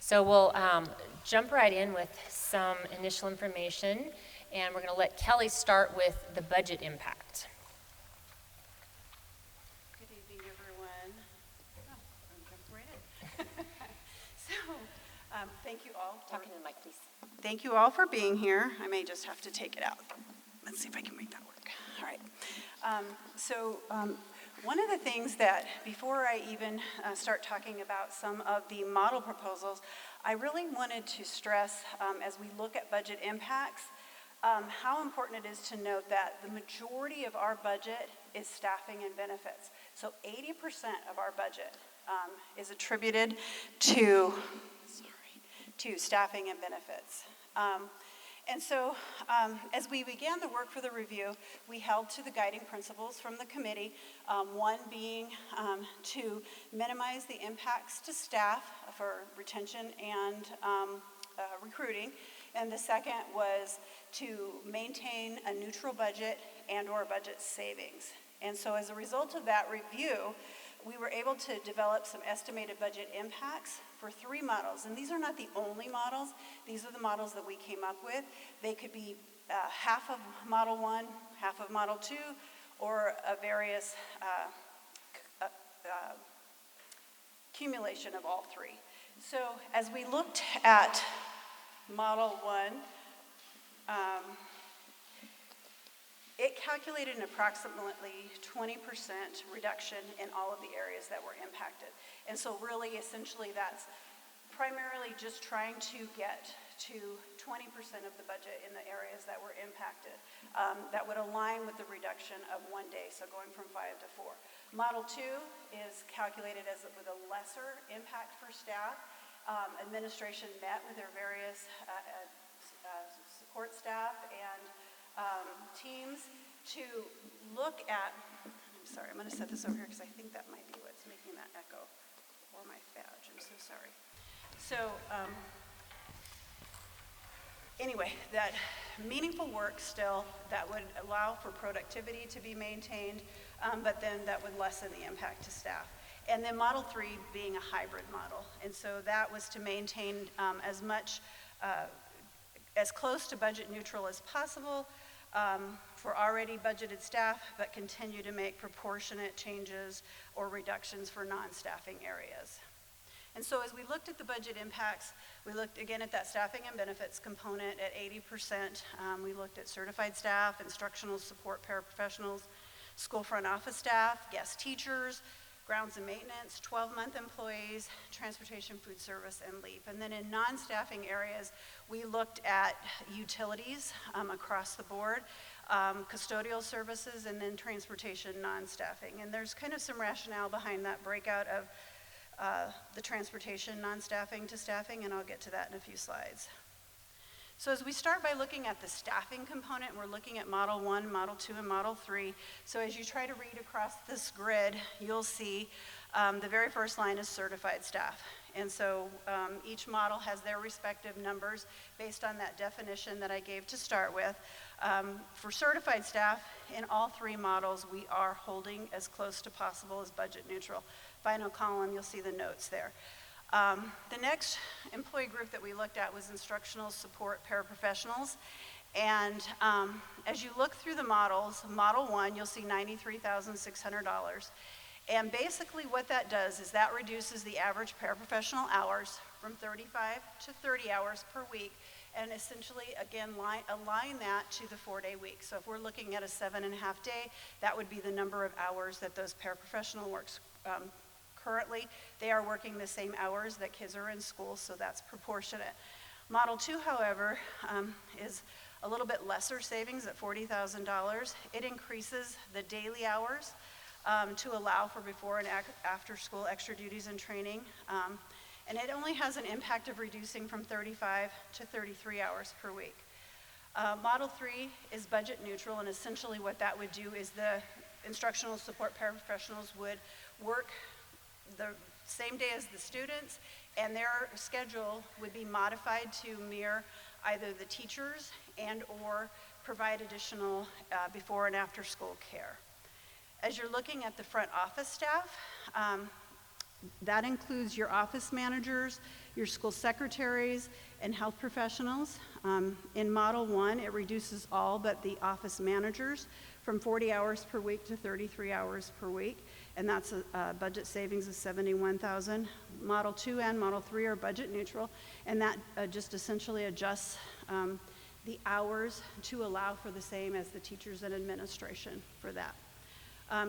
So we'll jump right in with some initial information, and we're going to let Kelly start with the budget impact. Good evening, everyone. Oh, I'm jumping right in. Thank you all. Talking to the mic, please. Thank you all for being here. I may just have to take it out. Let's see if I can make that work. All right. One of the things that, before I even start talking about some of the model proposals, I really wanted to stress, as we look at budget impacts, how important it is to note that the majority of our budget is staffing and benefits. So 80% of our budget is attributed to staffing and benefits. As we began the work for the review, we held to the guiding principles from the committee, one being to minimize the impacts to staff for retention and recruiting, and the second was to maintain a neutral budget and/or budget savings. And so as a result of that review, we were able to develop some estimated budget impacts for 3 models. And these are not the only models. These are the models that we came up with. They could be half of Model 1, half of Model 2, or a various accumulation of all 3. So as we looked at Model 1, it calculated an approximately 20% reduction in all of the areas that were impacted. And so really, essentially, that's primarily just trying to get to 20% of the budget in the areas that were impacted. That would align with the reduction of 1 day, so going from 5 to 4. Model 2 is calculated as with a lesser impact for staff. Administration met with their various support staff and teams to look at, I'm sorry, I'm going to set this over here because I think that might be what's making that echo, or my badge, I'm so sorry. So anyway, that meaningful work still that would allow for productivity to be maintained, but then that would lessen the impact to staff. And then Model 3 being a hybrid model. And so that was to maintain as close to budget neutral as possible for already budgeted staff, but continue to make proportionate changes or reductions for non-staffing areas. And so as we looked at the budget impacts, we looked again at that staffing and benefits component at 80%. We looked at certified staff, instructional support paraprofessionals, school front office staff, guest teachers, grounds and maintenance, 12-month employees, transportation, food service, and LEAP. And then in non-staffing areas, we looked at utilities across the board, custodial services, and then transportation non-staffing. And there's kind of some rationale behind that breakout of the transportation non-staffing to staffing, and I'll get to that in a few slides. So as we start by looking at the staffing component, we're looking at Model 1, Model 2, and Model 3. So as you try to read across this grid, you'll see the very first line is certified staff. And so each model has their respective numbers based on that definition that I gave to start with. For certified staff, in all 3 models, we are holding as close to possible as budget neutral. Final column, you'll see the notes there. The next employee group that we looked at was instructional support paraprofessionals. And as you look through the models, Model 1, you'll see $93,600. And basically what that does is that reduces the average paraprofessional hours from 35 to 30 hours per week, and essentially, again, align that to the 4-day week. So if we're looking at a 7.5 day, that would be the number of hours that those paraprofessional works. Currently, they are working the same hours that kids are in school, so that's proportionate. Model 2, however, is a little bit lesser savings at $40,000. It increases the daily hours to allow for before and after school extra duties and training. And it only has an impact of reducing from 35 to 33 hours per week. Model 3 is budget neutral, and essentially what that would do is the instructional support paraprofessionals would work the same day as the students, and their schedule would be modified to mirror either the teachers and or provide additional before and after school care. As you're looking at the front office staff, that includes your office managers, your school secretaries, and health professionals. In Model 1, it reduces all but the office managers from 40 hours per week to 33 hours per week, and that's a budget savings of $71,000. Model 2 and Model 3 are budget neutral, and that just essentially adjusts the hours to allow for the same as the teachers and administration for that.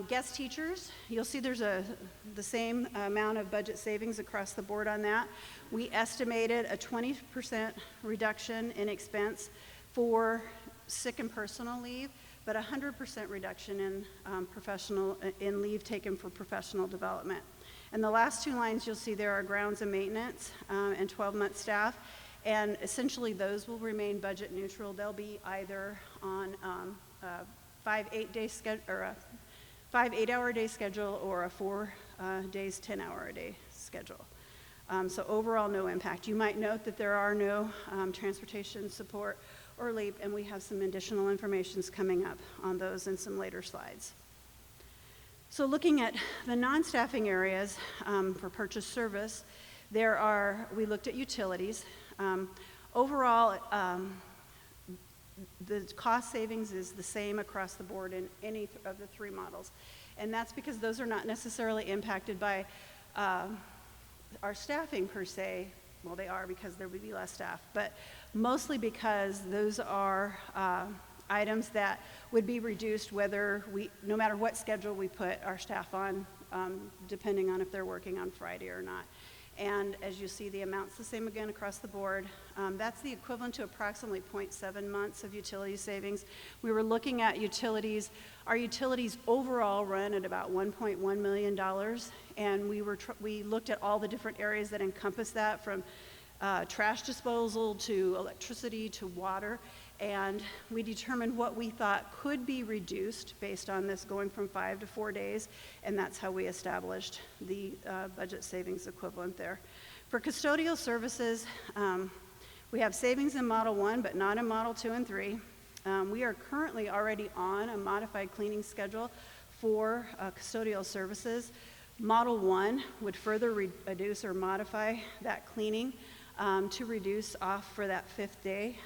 Guest teachers, you'll see there's the same amount of budget savings across the board on that. We estimated a 20% reduction in expense for sick and personal leave, but 100% reduction in leave taken for professional development. And the last two lines you'll see there are grounds and maintenance and 12-month staff, and essentially those will remain budget neutral. They'll be either on a 5 8-hour day schedule or a 4 days 10-hour a day schedule. So overall, no impact. You might note that there are no transportation support or leave, and we have some additional information coming up on those in some later slides. So looking at the non-staffing areas for purchase service, we looked at utilities. Overall, the cost savings is the same across the board in any of the three models. And that's because those are not necessarily impacted by our staffing per se. Well, they are because there would be less staff, but mostly because those are items that would be reduced no matter what schedule we put our staff on, depending on if they're working on Friday or not. And as you see, the amount's the same again across the board. That's the equivalent to approximately 0.7 months of utility savings. We were looking at utilities. Our utilities overall run at about $1.1 million, and we looked at all the different areas that encompass that, from trash disposal to electricity to water, and we determined what we thought could be reduced based on this going from 5 to 4 days, and that's how we established the budget savings equivalent there. For custodial services, we have savings in Model 1, but not in Model 2 and 3. We are currently already on a modified cleaning schedule for custodial services. Model 1 would further reduce or modify that cleaning to reduce off for that 5th day.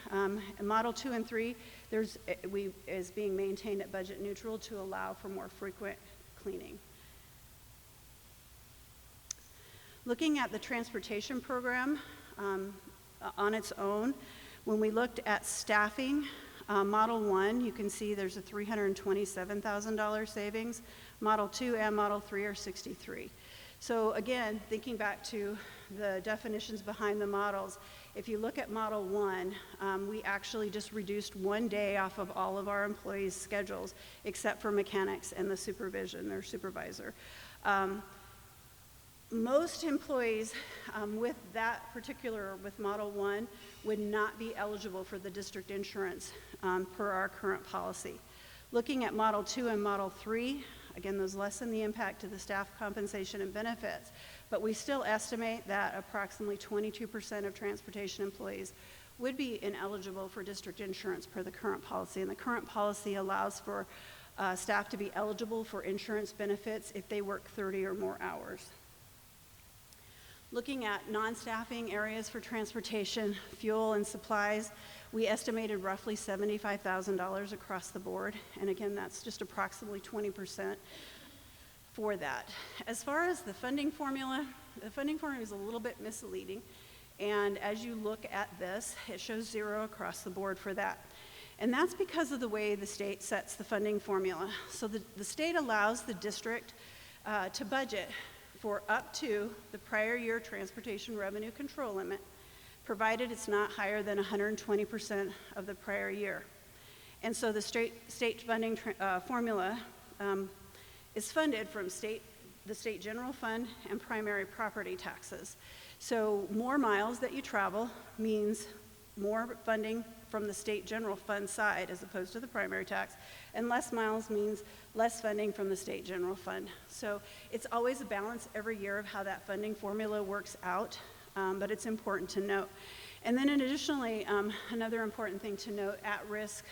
Model 2 and 3 is being maintained at budget neutral to allow for more frequent cleaning. Looking at the transportation program on its own, when we looked at staffing, Model 1, you can see there's a $327,000 savings. Model 2 and Model 3 are $63,000. So again, thinking back to the definitions behind the models, if you look at Model 1, we actually just reduced 1 day off of all of our employees' schedules, except for mechanics and the supervisor. Most employees with Model 1 would not be eligible for the district insurance per our current policy. Looking at Model 2 and Model 3, again, those lessen the impact to the staff compensation and benefits, but we still estimate that approximately 22% of transportation employees would be ineligible for district insurance per the current policy, and the current policy allows for staff to be eligible for insurance benefits if they work 30 or more hours. Looking at non-staffing areas for transportation, fuel, and supplies, we estimated roughly $75,000 across the board, and again, that's just approximately 20% for that. As far as the funding formula is a little bit misleading, and as you look at this, it shows 0 across the board for that. And that's because of the way the state sets the funding formula. So the state allows the district to budget for up to the prior year transportation revenue control limit, provided it's not higher than 120% of the prior year. And so the state funding formula is funded from the state general fund and primary property taxes. So more miles that you travel means more funding from the state general fund side as opposed to the primary tax, and less miles means less funding from the state general fund. So it's always a balance every year of how that funding formula works out, but it's important to note. And then additionally, another important thing to note, at risk,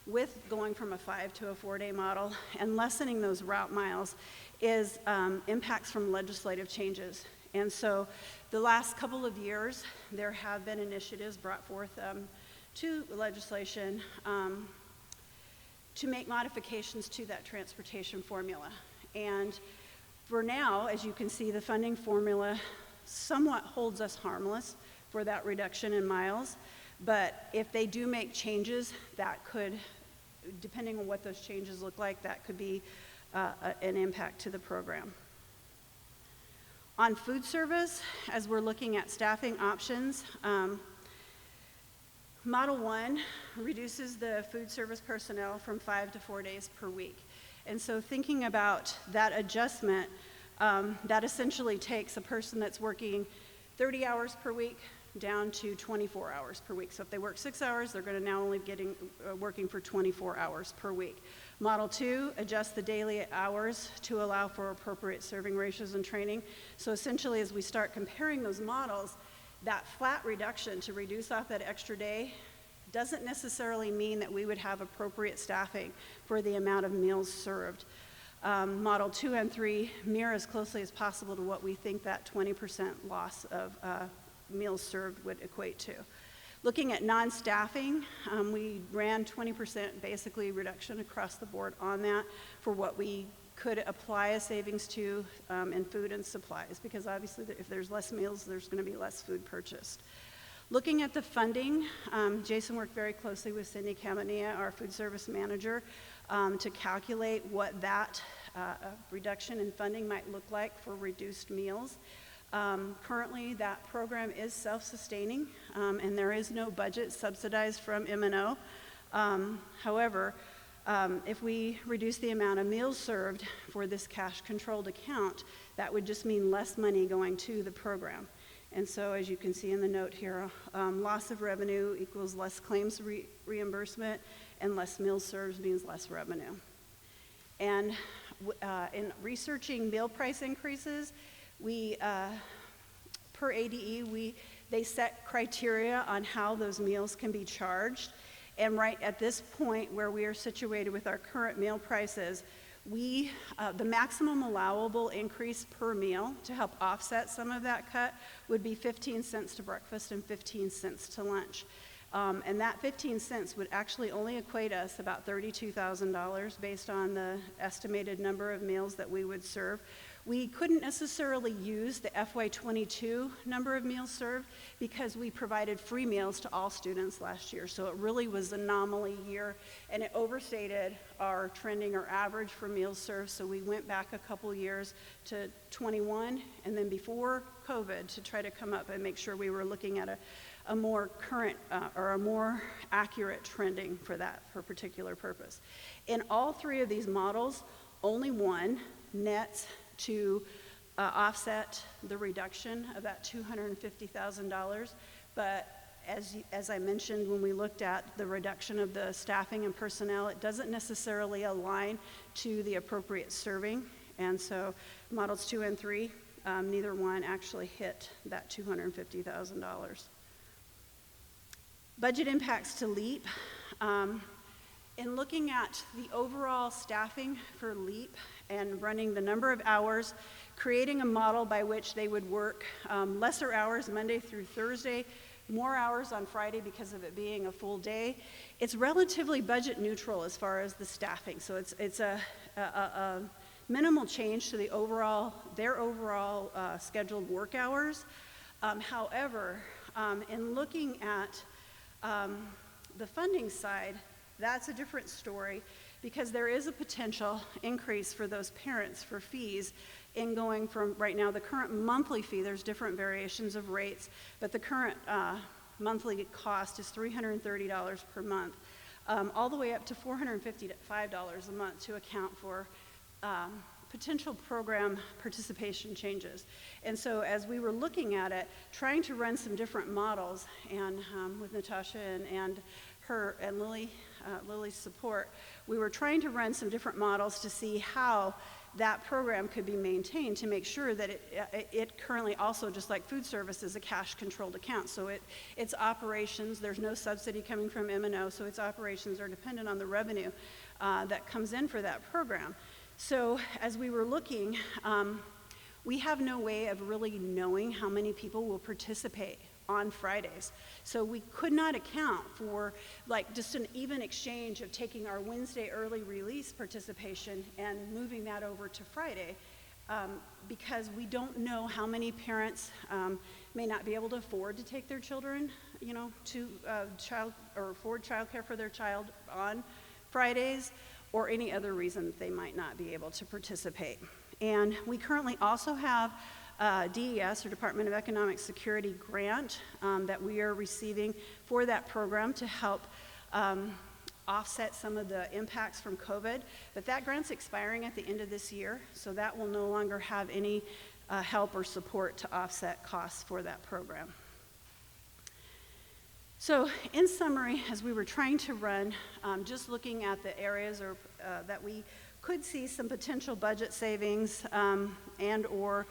with going from a 5 to a 4-day model and lessening those route miles is impacts from legislative changes. And so The last couple of years, there have been initiatives brought forth to legislation to make modifications to that transportation formula. And for now, as you can see, the funding formula somewhat holds us harmless for that reduction in miles. But if they do make changes, that could, depending on what those changes look like, that could be an impact to the program. On food service, as we're looking at staffing options, Model 1 reduces the food service personnel from 5 to 4 days per week. And so thinking about that adjustment, that essentially takes a person that's working 30 hours per week down to 24 hours per week. So if they work 6 hours, they're going to now only be working for 24 hours per week. Model 2 adjusts the daily hours to allow for appropriate serving ratios and training. So essentially, as we start comparing those models, that flat reduction to reduce off that extra day doesn't necessarily mean that we would have appropriate staffing for the amount of meals served. Model 2 and 3 mirror as closely as possible to what we think that 20% loss of meals served would equate to. Looking at non-staffing, we ran 20% basically reduction across the board on that for what we could apply a savings to in food and supplies, because obviously if there's less meals, there's going to be less food purchased. Looking at the funding, Jason worked very closely with Cindy Caminea, our food service manager, to calculate what that reduction in funding might look like for reduced meals. Currently, that program is self-sustaining, and there is no budget subsidized from M&O. However, if we reduce the amount of meals served for this cash-controlled account, that would just mean less money going to the program. And so, as you can see in the note here, loss of revenue equals less claims reimbursement, and less meals served means less revenue. And in researching meal price increases, we, per ADE, they set criteria on how those meals can be charged. And right at this point where we are situated with our current meal prices, the maximum allowable increase per meal to help offset some of that cut would be 15 cents to breakfast and 15 cents to lunch. And that 15 cents would actually only equate us about $32,000 based on the estimated number of meals that we would serve. We couldn't necessarily use the FY22 number of meals served because we provided free meals to all students last year. So it really was an anomaly year, and it overstated our trending or average for meals served. So we went back a couple years to 21 and then before COVID to try to come up and make sure we were looking at a more current or a more accurate trending for that for a particular purpose. In all three of these models, only one nets to offset the reduction of that $250,000. But as I mentioned, when we looked at the reduction of the staffing and personnel, it doesn't necessarily align to the appropriate serving. And so models 2 and 3, neither one actually hit that $250,000. Budget impacts to LEAP. In looking at the overall staffing for LEAP and running the number of hours, creating a model by which they would work lesser hours Monday through Thursday, more hours on Friday because of it being a full day, it's relatively budget neutral as far as the staffing. So it's a minimal change to their overall scheduled work hours. However, in looking at the funding side, that's a different story because there is a potential increase for those parents for fees in going from right now the current monthly fee, there's different variations of rates, but the current monthly cost is $330 per month, all the way up to $455 a month to account for potential program participation changes. And so as we were looking at it, trying to run some different models, and with Natasha and her and Lily's support, we were trying to run some different models to see how that program could be maintained to make sure that it currently also, just like food service, is a cash-controlled account. So its operations, there's no subsidy coming from M&O, so its operations are dependent on the revenue that comes in for that program. So as we were looking, we have no way of really knowing how many people will participate on Fridays. So we could not account for like just an even exchange of taking our Wednesday early release participation and moving that over to Friday, because we don't know how many parents may not be able to afford to take their children, you know, to afford childcare for their child on Fridays, or any other reason that they might not be able to participate. And we currently also have DES, or Department of Economic Security grant, that we are receiving for that program to help offset some of the impacts from COVID. But that grant's expiring at the end of this year, so that will no longer have any help or support to offset costs for that program. So in summary, as we were trying to run, just looking at the areas that we could see some potential budget savings, and or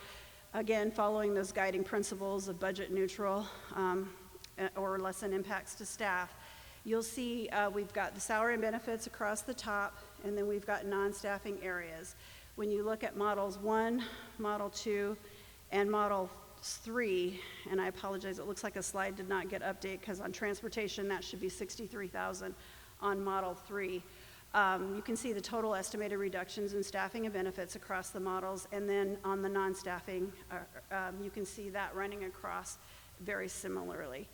again, following those guiding principles of budget neutral or lessen impacts to staff, you'll see we've got the salary and benefits across the top, and then we've got non-staffing areas. When you look at Models 1, Model 2, and Model 3, and I apologize, it looks like a slide did not get updated, because on transportation that should be $63,000 on Model 3. You can see the total estimated reductions in staffing and benefits across the models, and then on the non-staffing, you can see that running across very similarly.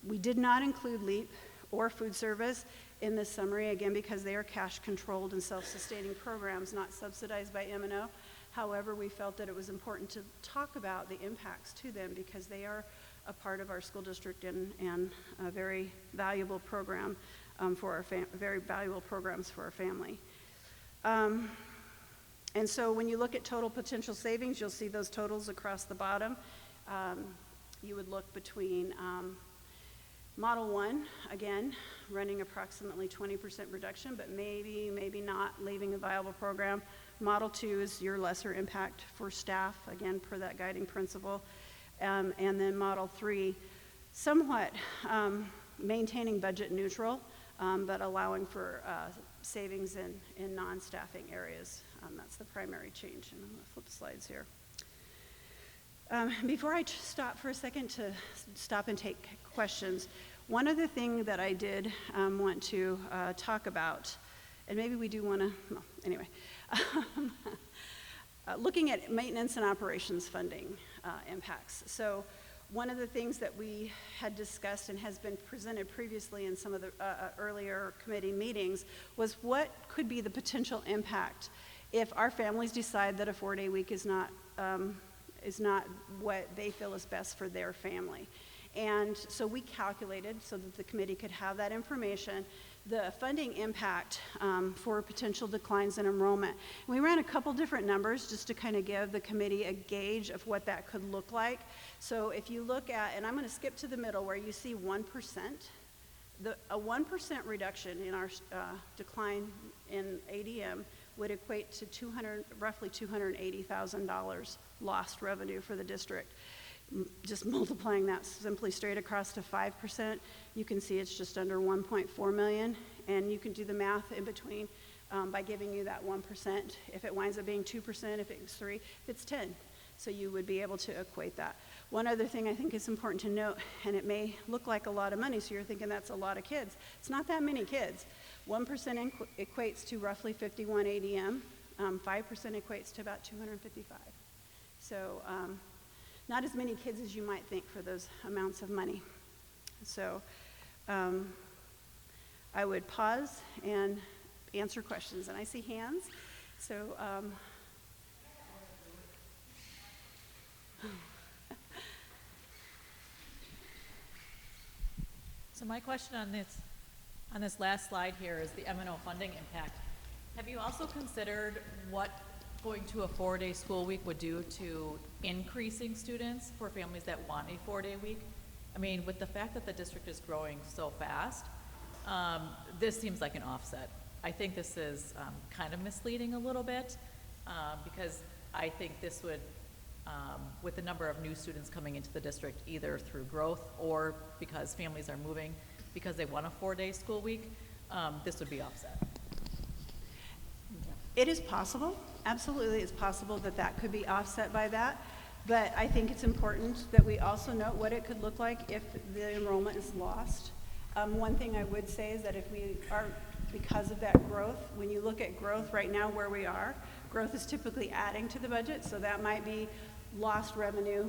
We did not include LEAP or food service in this summary, again, because they are cash-controlled and self-sustaining programs, not subsidized by M&O. However, we felt that it was important to talk about the impacts to them, because they are a part of our school district and a very valuable program for our very valuable programs for our family. And so when you look at total potential savings, you'll see those totals across the bottom. You would look between Model 1, again, running approximately 20% reduction, but maybe not leaving a viable program. Model 2 is your lesser impact for staff, again, per that guiding principle. And then Model 3, somewhat maintaining budget neutral, but allowing for savings in non-staffing areas. That's the primary change. And I'm going to flip the slides here. Before I stop for a second to stop and take questions, one other thing that I did want to talk about, and maybe we do want to, well, anyway, looking at maintenance and operations funding impacts. So one of the things that we had discussed and has been presented previously in some of the earlier committee meetings was what could be the potential impact if our families decide that a 4-day week is not what they feel is best for their family. And so we calculated, so that the committee could have that information, the funding impact for potential declines in enrollment. And we ran a couple different numbers just to kind of give the committee a gauge of what that could look like. So if you look at, and I'm going to skip to the middle where you see 1%, a 1% reduction in our decline in ADM would equate to roughly $280,000 lost revenue for the district. Just multiplying that simply straight across to 5%, you can see it's just under 1.4 million, and you can do the math in between by giving you that 1%. If it winds up being 2%, if it's 3%, if it's 10. So you would be able to equate that. One other thing I think is important to note, and it may look like a lot of money, so you're thinking that's a lot of kids. It's not that many kids. 1% equates to roughly 51 ADM. 5% equates to about 255. So not as many kids as you might think for those amounts of money. So I would pause and answer questions. And I see hands. So So my question on this last slide here is the M&O funding impact. Have you also considered what going to a 4-day school week would do to increasing students for families that want a 4-day week? I mean, with the fact that the district is growing so fast, this seems like an offset. I think this is kind of misleading a little bit because I think this would, with the number of new students coming into the district, either through growth or because families are moving because they want a 4-day school week, this would be offset. it is possible. Absolutely, it's possible that that could be offset by that, but I think it's important that we also note what it could look like if the enrollment is lost. One thing I would say is that if we are, because of that growth, when you look at growth right now where we are, growth is typically adding to the budget, so that might be lost revenue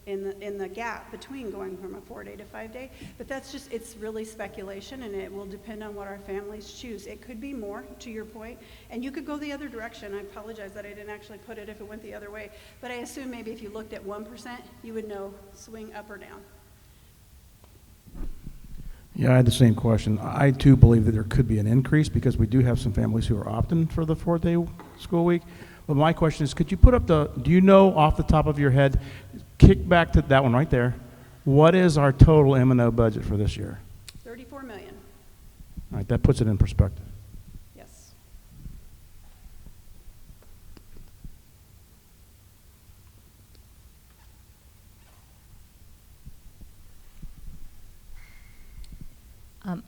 in the gap between going from a 4-day to 5-day, but that's just, it's really speculation, and it will depend on what our families choose. It could be more, to your point, and you could go the other direction. I apologize that I didn't actually put it if it went the other way, but I assume maybe if you looked at 1%, you would know swing up or down. Yeah, I had the same question. I too believe that there could be an increase because we do have some families who are opting for the 4-day school week. But my question is, could you put up do you know off the top of your head, kick back to that one right there, what is our total M&O budget for this year? $34 million, All right, that puts it in perspective. yes.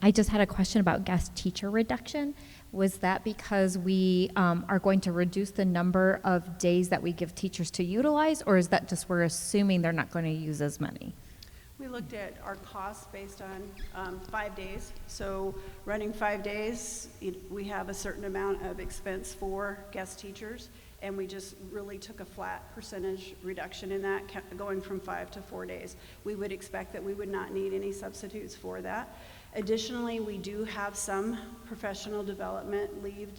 I just had a question about guest teacher reduction. Was that because we are going to reduce the number of days that we give teachers to utilize, or is that just we're assuming they're not going to use as many? We looked at our costs based on 5 days. So running 5 days, we have a certain amount of expense for guest teachers, and we just really took a flat percentage reduction in that, going from 5 to 4 days. We would expect that we would not need any substitutes for that. Additionally, we do have some professional development leave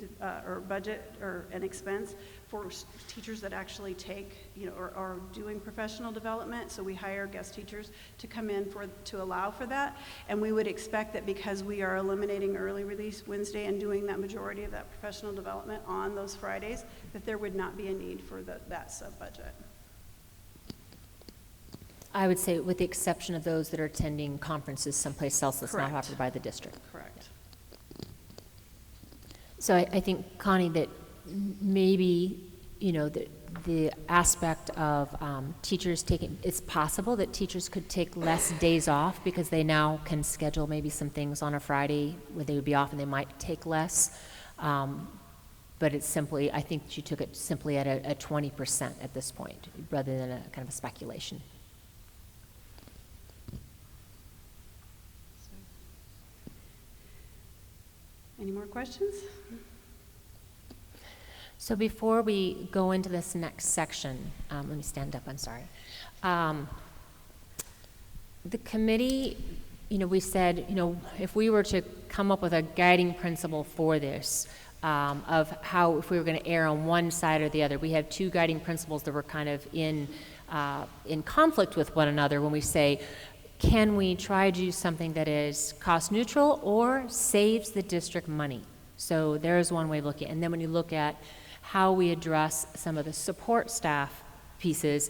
or budget or an expense for teachers that actually take, or are doing professional development. So we hire guest teachers to come in to allow for that. And we would expect that because we are eliminating early release Wednesday and doing that majority of that professional development on those Fridays, that there would not be a need for that sub-budget. I would say with the exception of those that are attending conferences someplace else that's not Correct. offered by the district. Correct. So I think, Connie, that maybe, the aspect of teachers taking, it's possible that teachers could take less days off because they now can schedule maybe some things on a Friday where they would be off and they might take less. But it's simply, I think she took it simply at a 20% at this point, rather than a kind of a speculation. Any more questions? So before we go into this next section, let me stand up, I'm sorry. The committee, we said, if we were to come up with a guiding principle for this, of how, if we were going to err on one side or the other, we have two guiding principles that were kind of in conflict with one another when we say, can we try to do something that is cost neutral or saves the district money? So there's one way of looking at it. And then when you look at how we address some of the support staff pieces,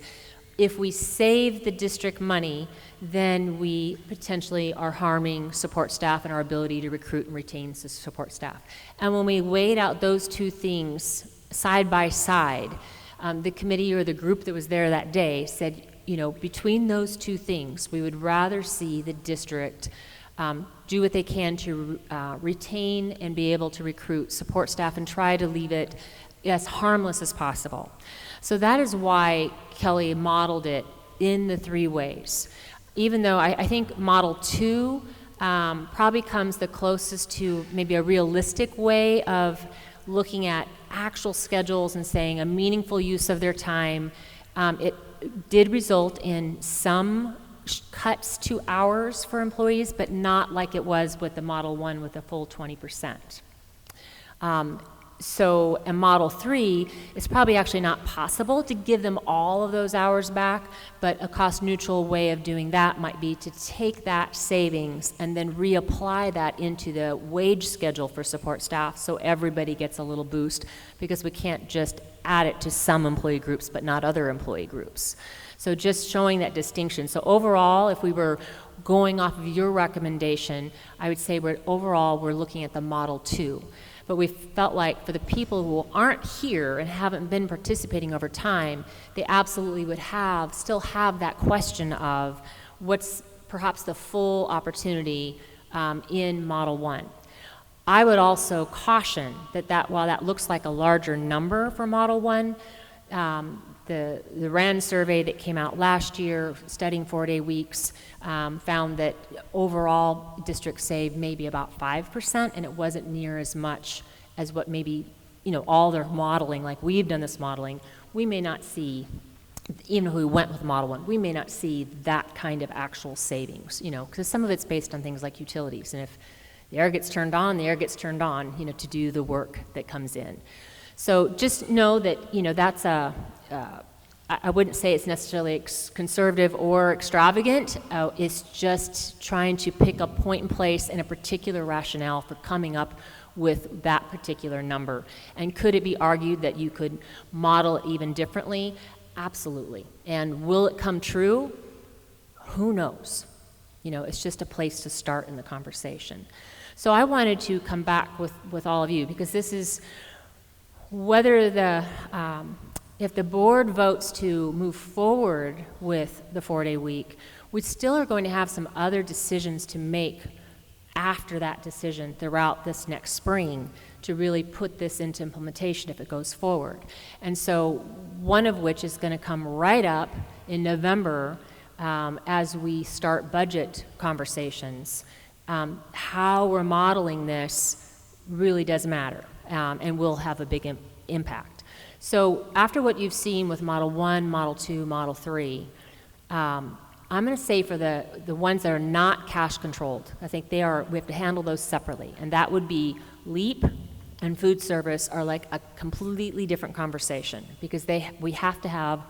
if we save the district money, then we potentially are harming support staff and our ability to recruit and retain support staff. And when we weighed out those two things side by side, the committee or the group that was there that day said, between those two things, we would rather see the district do what they can to retain and be able to recruit support staff and try to leave it as harmless as possible. So that is why Kelly modeled it in the 3 ways. Even though I think Model 2 probably comes the closest to maybe a realistic way of looking at actual schedules and saying a meaningful use of their time. It did result in some cuts to hours for employees, but not like it was with the Model 1 with a full 20%. So in Model 3, it's probably actually not possible to give them all of those hours back, but a cost-neutral way of doing that might be to take that savings and then reapply that into the wage schedule for support staff so everybody gets a little boost, because we can't just add it to some employee groups but not other employee groups. So just showing that distinction. So overall, if we were going off of your recommendation, I would say overall we're looking at the Model 2. But we felt like for the people who aren't here and haven't been participating over time, they absolutely would still have that question of what's perhaps the full opportunity in Model 1. I would also caution that while that looks like a larger number for Model 1, the RAND survey that came out last year studying 4-day weeks found that overall districts saved maybe about 5%, and it wasn't near as much as what maybe, all their modeling, like we've done this modeling, we may not see, even if we went with Model 1, we may not see that kind of actual savings, because some of it's based on things like utilities, and if the air gets turned on, the air gets turned on, to do the work that comes in. So just know that, that's I wouldn't say it's necessarily conservative or extravagant. It's just trying to pick a point in place and a particular rationale for coming up with that particular number. And could it be argued that you could model it even differently? Absolutely. And will it come true? Who knows? It's just a place to start in the conversation. So I wanted to come back with all of you, because this is whether if the board votes to move forward with the 4-day week, we still are going to have some other decisions to make after that decision throughout this next spring to really put this into implementation if it goes forward. And so one of which is going to come right up in November as we start budget conversations. How we're modeling this really does matter and will have a big impact. So after what you've seen with Model 1, Model 2, Model 3, I'm going to say for the ones that are not cash controlled, I think we have to handle those separately. And that would be LEAP and food service are like a completely different conversation, because we have to have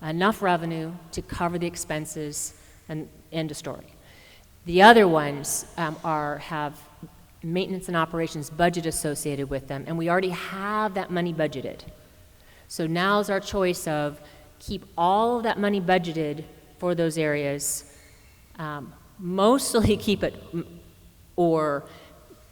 enough revenue to cover the expenses and end of story. The other ones have maintenance and operations budget associated with them, and we already have that money budgeted. So now's our choice of keep all of that money budgeted for those areas, mostly keep it or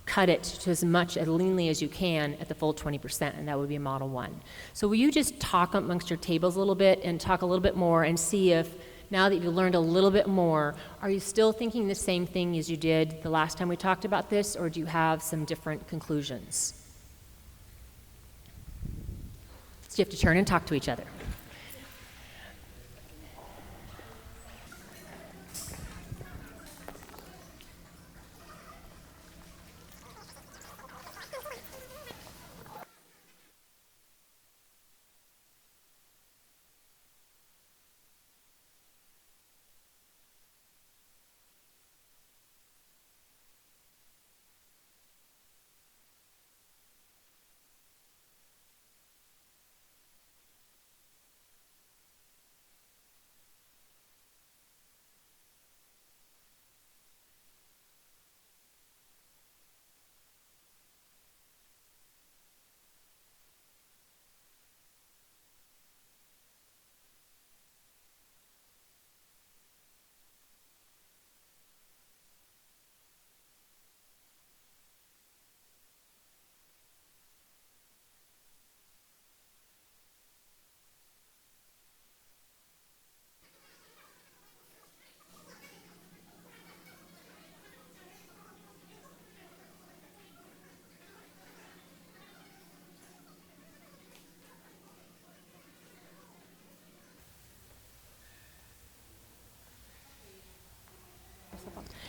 cut it to as leanly as you can at the full 20%, and that would be Model 1. So will you just talk amongst your tables a little bit and talk a little bit more and see if, now that you've learned a little bit more, are you still thinking the same thing as you did the last time we talked about this, or do you have some different conclusions? So you have to turn and talk to each other.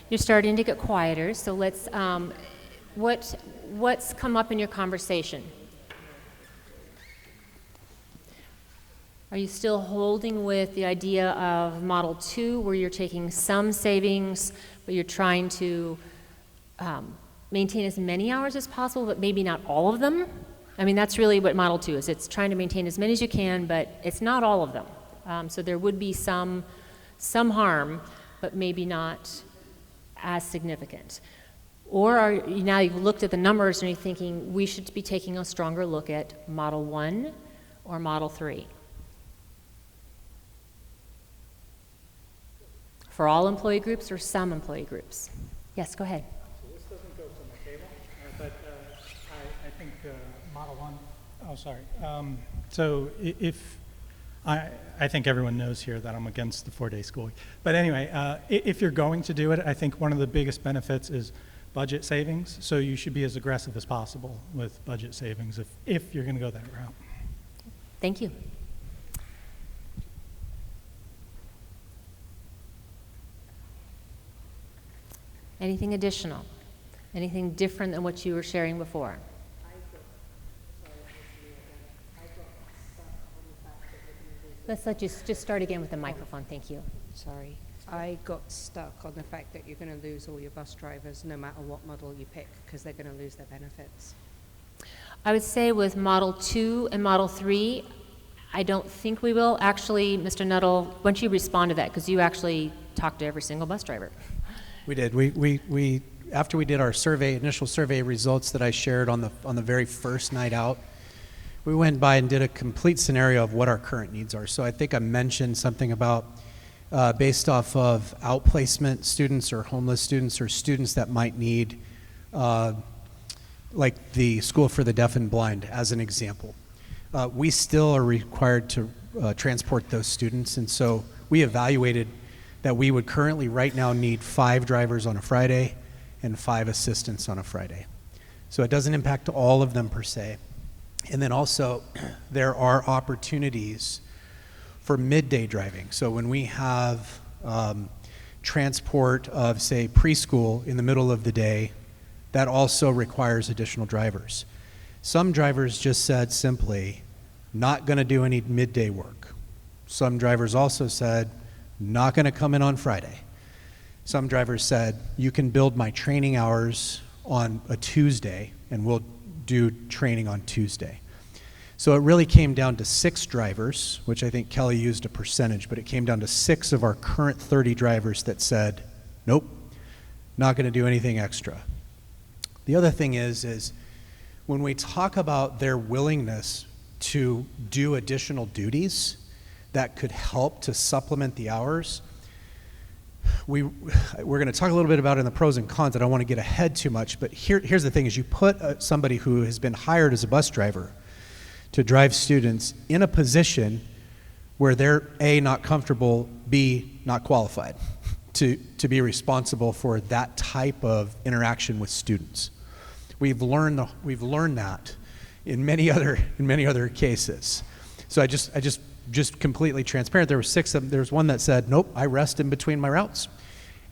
You're starting to get quieter, so let's, what's come up in your conversation? Are you still holding with the idea of Model 2, where you're taking some savings, but you're trying to maintain as many hours as possible, but maybe not all of them? I mean, that's really what Model 2 is. It's trying to maintain as many as you can, but it's not all of them. So there would be some harm, but maybe not as significant. Or now you've looked at the numbers and you're thinking we should be taking a stronger look at Model 1 or Model 3. For all employee groups or some employee groups? Yes, go ahead. So this doesn't go from the table, but I think Model 1, oh, sorry. So if, I think everyone knows here that I'm against the 4-day school week. But anyway, if you're going to do it, I think one of the biggest benefits is budget savings, so you should be as aggressive as possible with budget savings if you're going to go that route. Thank you. Anything additional? Anything different than what you were sharing before? Let's let you just start again with the microphone, thank you. Sorry. I got stuck on the fact that you're going to lose all your bus drivers no matter what model you pick because they're going to lose their benefits. I would say with Model 2 and Model 3, I don't think we will. Actually, Mr. Nuttall, why don't you respond to that, because you actually talked to every single bus driver. We did. We after we did our survey, initial survey results that I shared on the very first night out, we went by and did a complete scenario of what our current needs are. So I think I mentioned something about based off of outplacement students or homeless students or students that might need, like the School for the Deaf and Blind as an example. We still are required to transport those students, and so we evaluated that we would currently right now need 5 drivers on a Friday and 5 assistants on a Friday. So it doesn't impact all of them per se. And then also, there are opportunities for midday driving. So when we have transport of, say, preschool in the middle of the day, that also requires additional drivers. Some drivers just said simply, not going to do any midday work. Some drivers also said, not going to come in on Friday. Some drivers said, you can build my training hours on a Tuesday and we'll do training on Tuesday. So it really came down to 6 drivers, which I think Kelly used a percentage, but it came down to 6 of our current 30 drivers that said, nope, not going to do anything extra. The other thing is when we talk about their willingness to do additional duties that could help to supplement the hours, we're going to talk a little bit about it in the pros and cons. I don't want to get ahead too much, but here's the thing, is you put somebody who has been hired as a bus driver to drive students in a position where they're A, not comfortable, B, not qualified to be responsible for that type of interaction with students. We've learned that in many other cases. So I just completely transparent. There were 6 of them. There's one that said, nope, I rest in between my routes,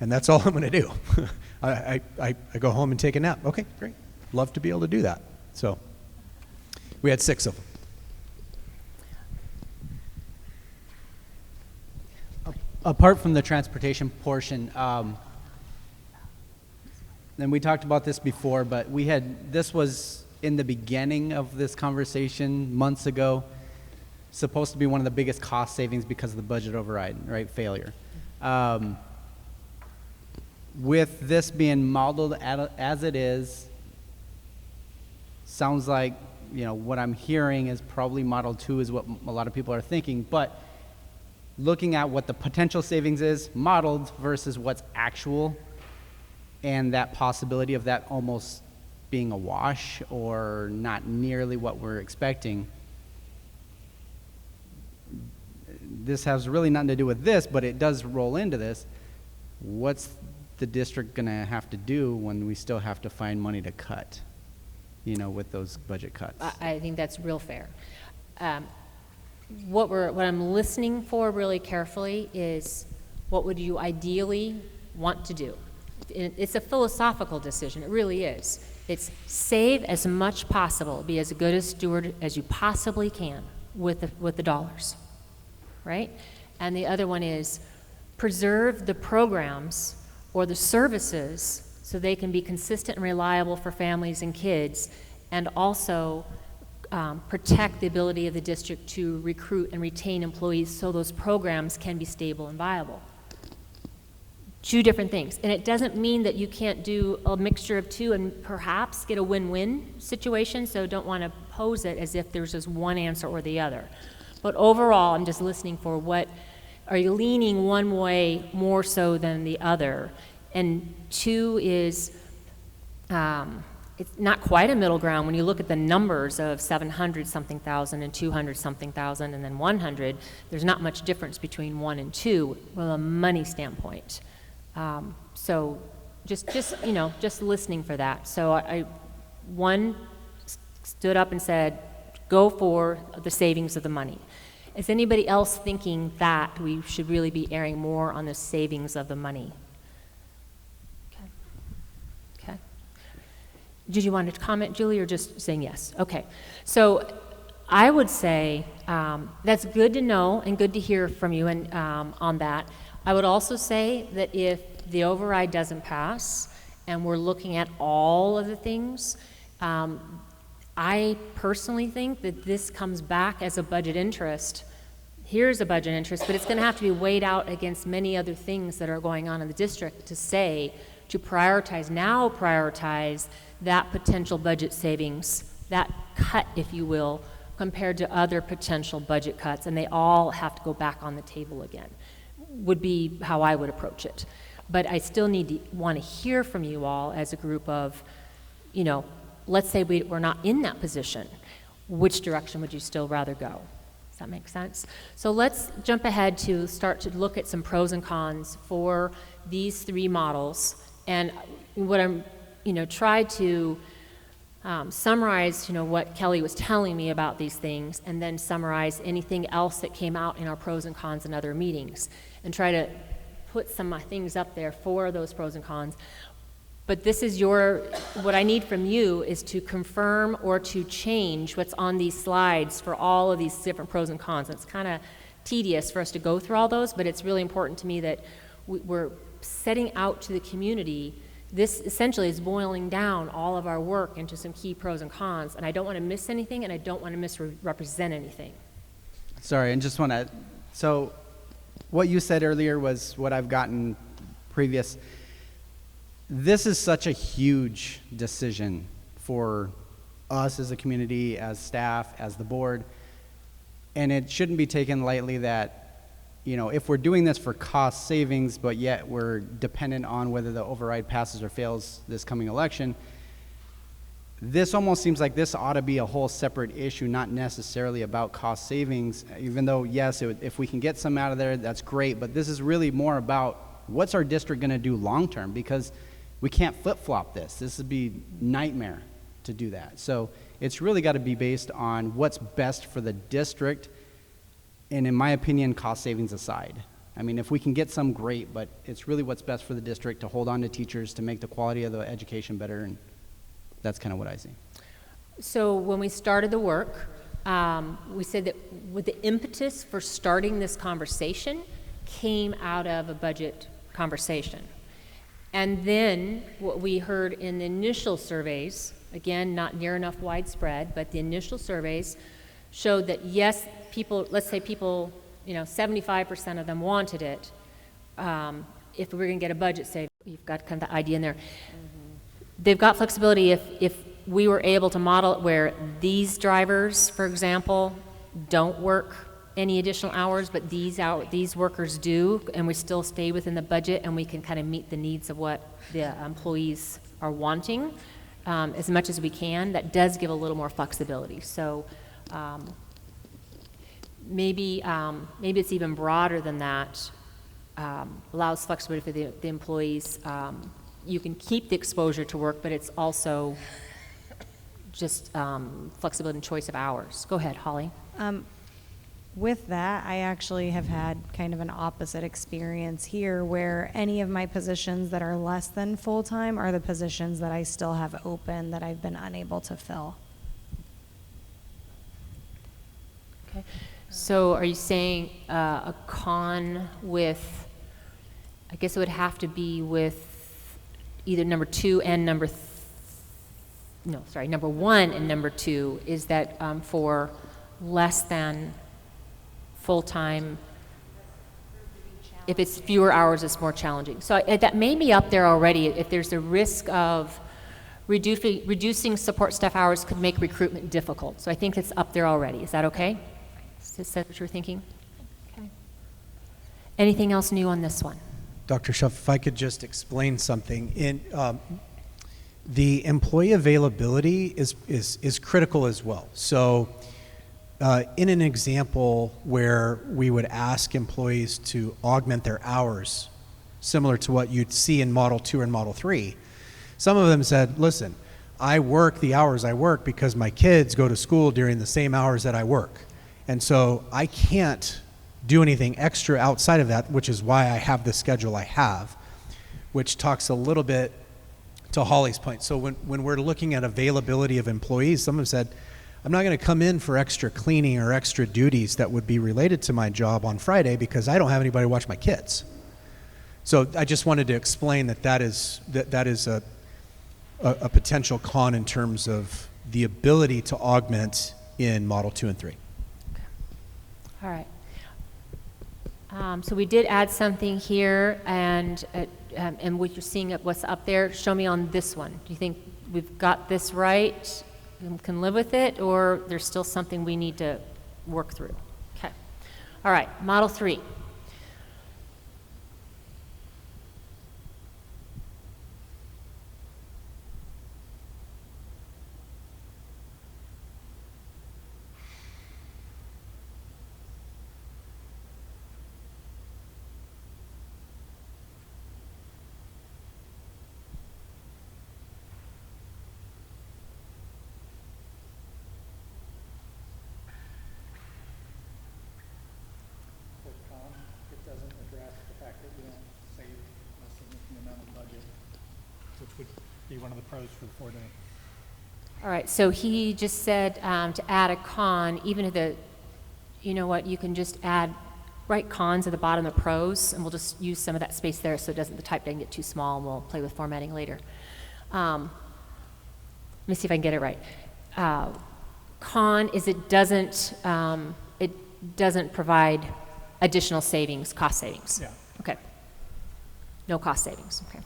and that's all I'm going to do. I go home and take a nap. Okay, great. Love to be able to do that. So we had 6 of them. Apart from the transportation portion, and we talked about this before, but this was in the beginning of this conversation months ago, supposed to be one of the biggest cost savings because of the budget override, right, failure. With this being modeled as it is, sounds like, what I'm hearing is probably Model 2 is what a lot of people are thinking, but looking at what the potential savings is modeled versus what's actual, and that possibility of that almost being a wash or not nearly what we're expecting. This has really nothing to do with this, but it does roll into this. What's the district going to have to do when we still have to find money to cut, with those budget cuts? I think that's real fair. What I'm listening for really carefully is, what would you ideally want to do? It's a philosophical decision, it really is. It's save as much possible, be as good a steward as you possibly can with the dollars, right? And the other one is preserve the programs or the services so they can be consistent and reliable for families and kids, and also protect the ability of the district to recruit and retain employees so those programs can be stable and viable. 2 different things. And it doesn't mean that you can't do a mixture of 2 and perhaps get a win-win situation, so don't want to pose it as if there's just one answer or the other. But overall, I'm just listening for are you leaning one way more so than the other? And 2 is, it's not quite a middle ground when you look at the numbers of 700-something thousand and 200-something thousand and then 100. There's not much difference between 1 and 2 from a money standpoint. So just listening for that. So one stood up and said, go for the savings of the money. Is anybody else thinking that we should really be erring more on the savings of the money? Okay. Did you want to comment, Julie, or just saying yes? Okay. So I would say that's good to know and good to hear from you and on that. I would also say that if the override doesn't pass and we're looking at all of the things, I personally think that this comes back as a budget interest. Here's a budget interest, but it's going to have to be weighed out against many other things that are going on in the district to prioritize that potential budget savings, that cut, if you will, compared to other potential budget cuts, and they all have to go back on the table again, would be how I would approach it. But I still want to hear from you all as a group of, let's say we're not in that position. Which direction would you still rather go? Does that make sense? So let's jump ahead to start to look at some pros and cons for these three models. And what I'm, tried to summarize, what Kelly was telling me about these things, and then summarize anything else that came out in our pros and cons in other meetings, and try to put some things up there for those pros and cons. But this is what I need from you is to confirm or to change what's on these slides for all of these different pros and cons. It's kind of tedious for us to go through all those, but it's really important to me that we're setting out to the community. This essentially is boiling down all of our work into some key pros and cons, and I don't want to miss anything, and I don't want to misrepresent anything. Sorry, and just want to, so what you said earlier was what I've gotten previous. This is such a huge decision for us as a community, as staff, as the board, and it shouldn't be taken lightly that, if we're doing this for cost savings, but yet we're dependent on whether the override passes or fails this coming election, this almost seems like this ought to be a whole separate issue, not necessarily about cost savings, even though, yes, if we can get some out of there, that's great, but this is really more about what's our district going to do long-term, because we can't flip-flop this. This would be nightmare to do that. So it's really got to be based on what's best for the district, and in my opinion, cost savings aside. I mean, if we can get some, great, but it's really what's best for the district to hold on to teachers, to make the quality of the education better, and that's kind of what I see. So when we started the work, we said that with the impetus for starting this conversation came out of a budget conversation. And then what we heard in the initial surveys, again, not near enough widespread, but the initial surveys showed that yes, let's say people, 75% of them wanted it. If we were going to get a budget save, you've got kind of the idea in there. They've got flexibility if we were able to model it where these drivers, for example, don't work any additional hours, but these workers do, and we still stay within the budget, and we can kind of meet the needs of what the employees are wanting as much as we can. That does give a little more flexibility. So maybe it's even broader than that. Allows flexibility for the employees. You can keep the exposure to work, but it's also just flexibility and choice of hours. Go ahead, Holly. With that, I actually have had kind of an opposite experience here where any of my positions that are less than full-time are the positions that I still have open that I've been unable to fill. Okay. So are you saying a con with, I guess it would have to be with either number 2 and number 1 and number 2 is that for less than full-time, if it's fewer hours, it's more challenging. So that may be up there already. If there's a risk of reducing support staff hours could make recruitment difficult. So I think it's up there already. Is that okay? Is that what you're thinking? Okay. Anything else new on this one? Dr. Schuff, if I could just explain something. The employee availability is critical as well. So in an example where we would ask employees to augment their hours similar to what you'd see in Model 2 and Model 3. Some of them said, listen, I work the hours I work because my kids go to school during the same hours that I work. And so I can't do anything extra outside of that, which is why I have the schedule I have, which talks a little bit to Holly's point. So when we're looking at availability of employees, some have said, I'm not going to come in for extra cleaning or extra duties that would be related to my job on Friday because I don't have anybody to watch my kids. So I just wanted to explain that is a potential con in terms of the ability to augment in Model 2 and 3. All right. So we did add something here, and what you're seeing, what's up there, show me on this one. Do you think we've got this right, and can live with it, or there's still something we need to work through? Okay. All right, Model 3. It doesn't address the fact that we don't save a significant amount of budget, which would be one of the pros for the 4-day. All right, so he just said to add a con, even if you know what, you can just write cons at the bottom of pros, and we'll just use some of that space there so the type doesn't get too small, and we'll play with formatting later. Let me see if I can get it right. Con is it doesn't provide additional savings, cost savings. Yeah. Okay. No cost savings, okay.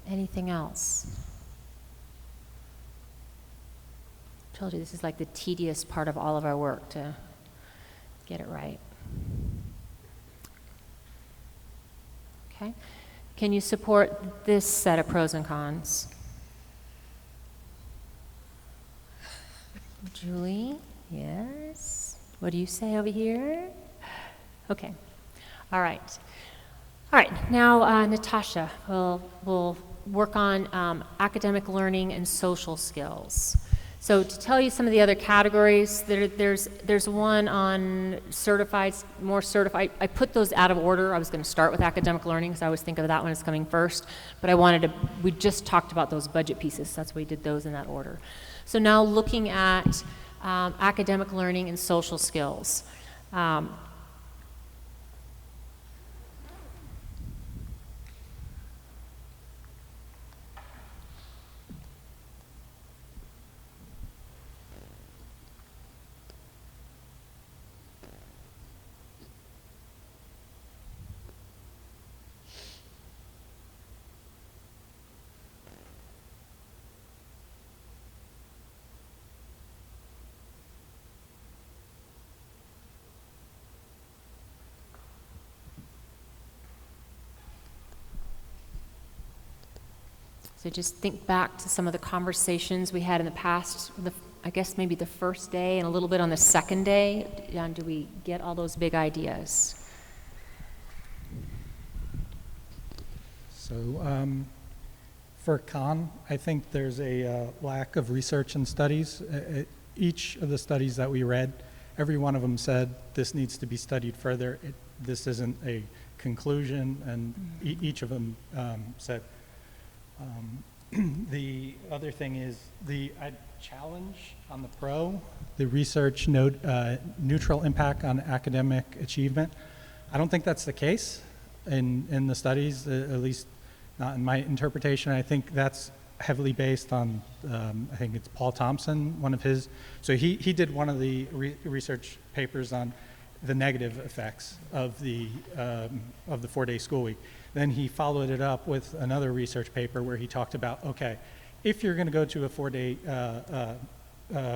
Anything else? Told you this is like the tedious part of all of our work to get it right. Okay. Can you support this set of pros and cons? Julie? Yes? What do you say over here? Okay. All right. All right. Now, Natasha, we'll work on academic learning and social skills. So to tell you some of the other categories, there's one on certified, more certified. I put those out of order. I was going to start with academic learning because I always think of that one as coming first. But we just talked about those budget pieces. So that's why we did those in that order. So now looking at academic learning and social skills. So just think back to some of the conversations we had in the past, I guess maybe the first day and a little bit on the second day. Do we get all those big ideas? So for con, I think there's a lack of research and studies. Each of the studies that we read, every one of them said this needs to be studied further. This isn't a conclusion, and each of them said. The other thing is the challenge on the pro, the research neutral impact on academic achievement. I don't think that's the case in the studies, at least not in my interpretation. I think that's heavily based on, I think it's Paul Thompson, one of his. So he did one of the research papers on the negative effects of the 4-day school week. Then he followed it up with another research paper where he talked about, okay, if you're going to go to a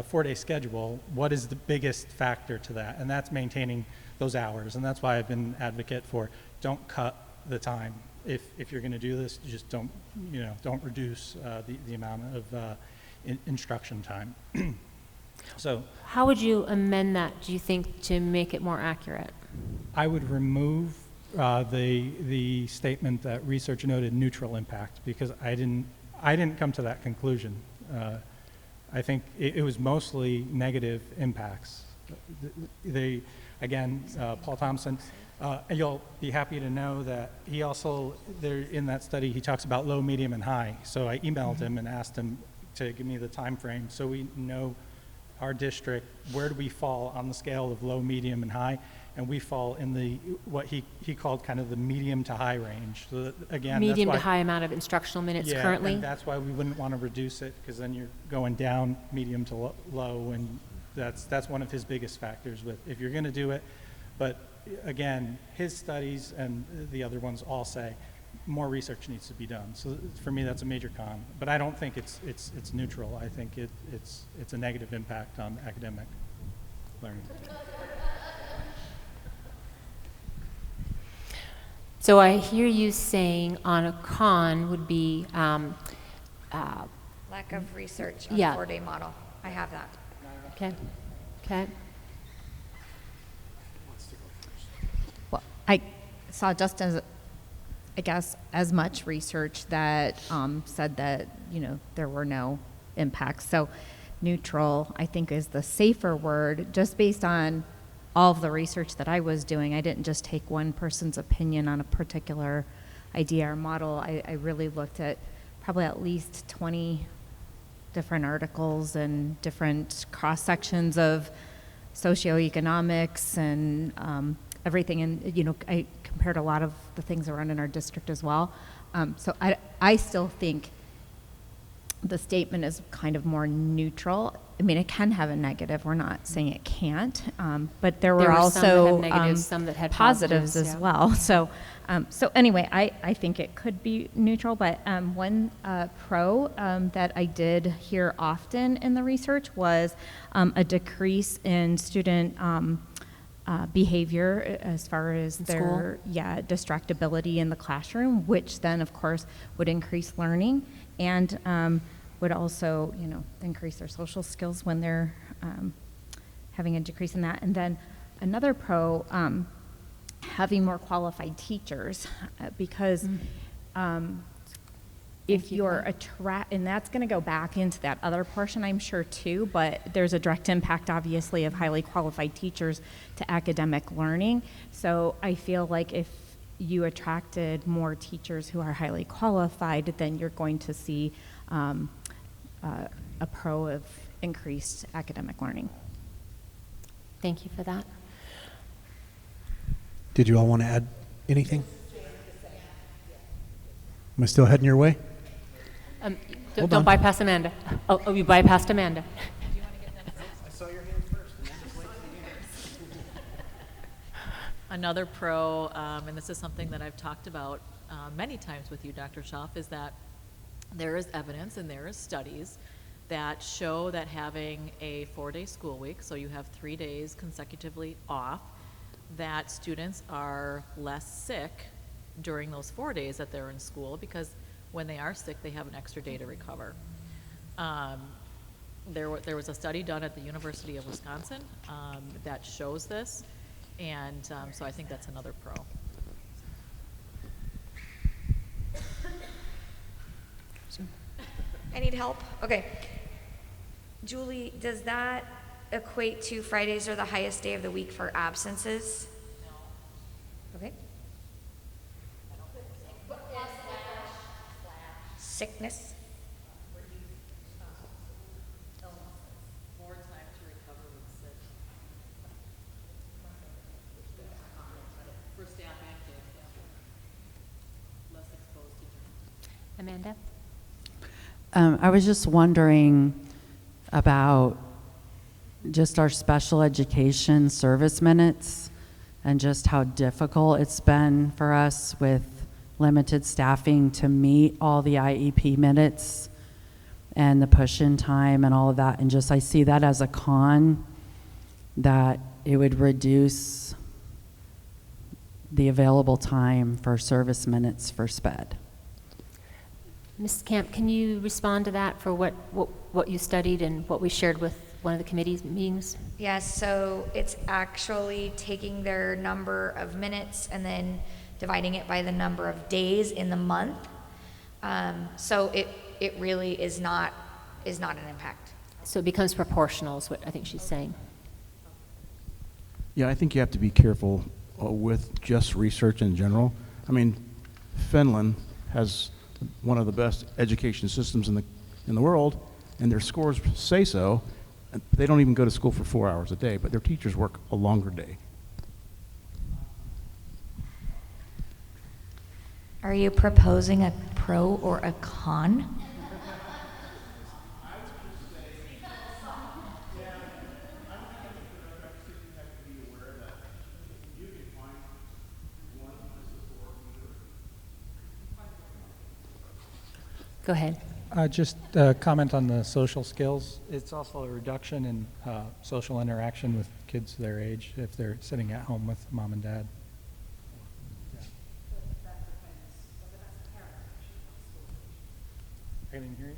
4-day schedule, what is the biggest factor to that? And that's maintaining those hours. And that's why I've been an advocate for don't cut the time if you're going to do this, just don't, don't reduce the amount of instruction time. So How would you amend that, do you think, to make it more accurate? I would remove the statement that research noted neutral impact, because I didn't come to that conclusion. I think it was mostly negative impacts. Paul Thompson, you'll be happy to know that he also, in that study, he talks about low, medium, and high. So I emailed him and asked him to give me the time frame so we know our district, where do we fall on the scale of low, medium, and high, and we fall in the what he called kind of the medium to high range. So that, again, Medium that's to why, high amount of instructional minutes yeah, currently? and that's why we wouldn't want to reduce it, because then you're going down medium to low, and that's one of his biggest factors with if you're going to do it. But again, his studies and the other ones all say more research needs to be done. So for me, that's a major con. But I don't think it's neutral. I think it's a negative impact on academic learning. So I hear you saying on a con would be, Lack of research on Yeah. the 4-day model. I have that. okay. Well, I saw just as, I guess, as much research that said that, there were no impacts. So neutral, I think, is the safer word, just based on all of the research that I was doing. I didn't just take one person's opinion on a particular idea or model. I really looked at probably at least 20 different articles and different cross-sections of socioeconomics and everything. And, I compared a lot of the things around in our district as well. So I still think the statement is kind of more neutral. I mean, it can have a negative. We're not saying it can't, but there were some that had also negatives, some that had positives positives, as yeah. well. So anyway, I think it could be neutral. But one pro that I did hear often in the research was a decrease in student behavior as far as In their distractibility in the classroom, which then of course would increase learning and would also increase their social skills when they're having a decrease in that. And then another pro, having more qualified teachers, because if you're and that's going to go back into that other portion, I'm sure too, but there's a direct impact obviously of highly qualified teachers to academic learning. So I feel like if you attracted more teachers who are highly qualified, then you're going to see a pro of increased academic learning. Thank you for that. Did you all want to add anything? Am I still heading your way? Hold Don't on. bypass Amanda. Oh, you bypassed Amanda. I saw your hand first. Another pro, and this is something that I've talked about many times with you, Dr. Schaaf, is that there is evidence and there is studies that show that having a 4-day school week, so you have 3 days consecutively off, that students are less sick during those 4 days that they're in school, because when they are sick, they have an extra day to recover. There was a study done at the University of Wisconsin that shows this, and so I think that's another pro. I need help. Okay. Julie, does that equate to Fridays are the highest day of the week for absences? No. Okay. Sickness? More time to recover with sick. For staff and kids, less exposed to germs. Amanda? I was just wondering about just our special education service minutes and just how difficult it's been for us with limited staffing to meet all the IEP minutes and the push-in time and all of that. And just I see that as a con, that it would reduce the available time for service minutes for SPED. Ms. Camp, can you respond to that for what you studied and what we shared with one of the committee's meetings? Yes, so it's actually taking their number of minutes and then dividing it by the number of days in the month. So it really is not an impact. So it becomes proportional is what I think she's saying. Yeah, I think you have to be careful with just research in general. I mean, Finland has one of the best education systems in the world, and their scores say so. They don't even go to school for 4 hours a day, but their teachers work a longer day. Are you proposing a pro or a con? Go ahead. Just comment on the social skills. It's also a reduction in social interaction with kids their age if they're sitting at home with mom and dad. I didn't hear you.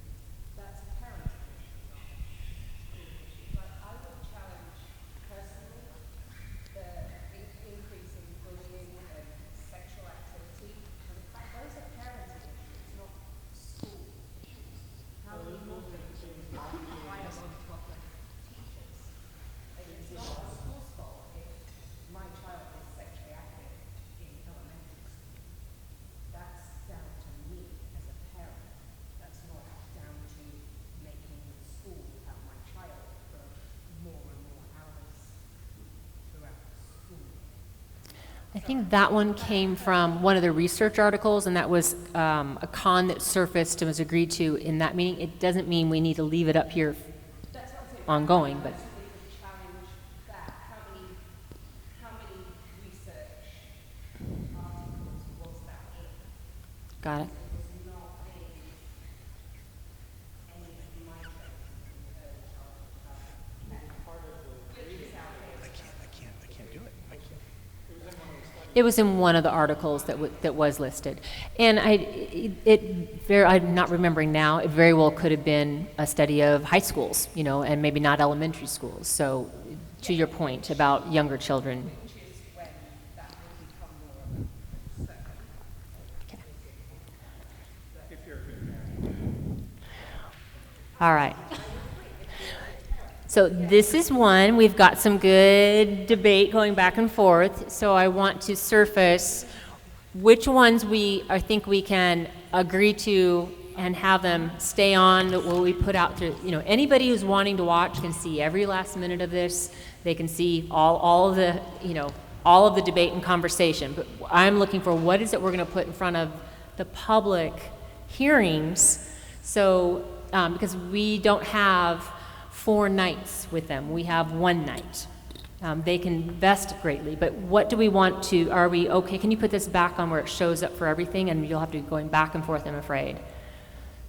I think that one came from one of the research articles, and that was a con that surfaced and was agreed to in that meeting. It doesn't mean we need to leave it up here ongoing, but. Got it. It was in one of the articles that was listed. And I'm not remembering now, it very well could have been a study of high schools, and maybe not elementary schools. So to your point about younger children. Okay. All right. So this is one, we've got some good debate going back and forth, so I want to surface which ones I think we can agree to and have them stay on, what we put out to, anybody who's wanting to watch can see every last minute of this, they can see all of the debate and conversation, but I'm looking for what is it we're gonna put in front of the public hearings, so, because we don't have 4 nights with them. We have 1 night. They can vest greatly, but what do we want to, are we okay? Can you put this back on where it shows up for everything? And you'll have to be going back and forth, I'm afraid.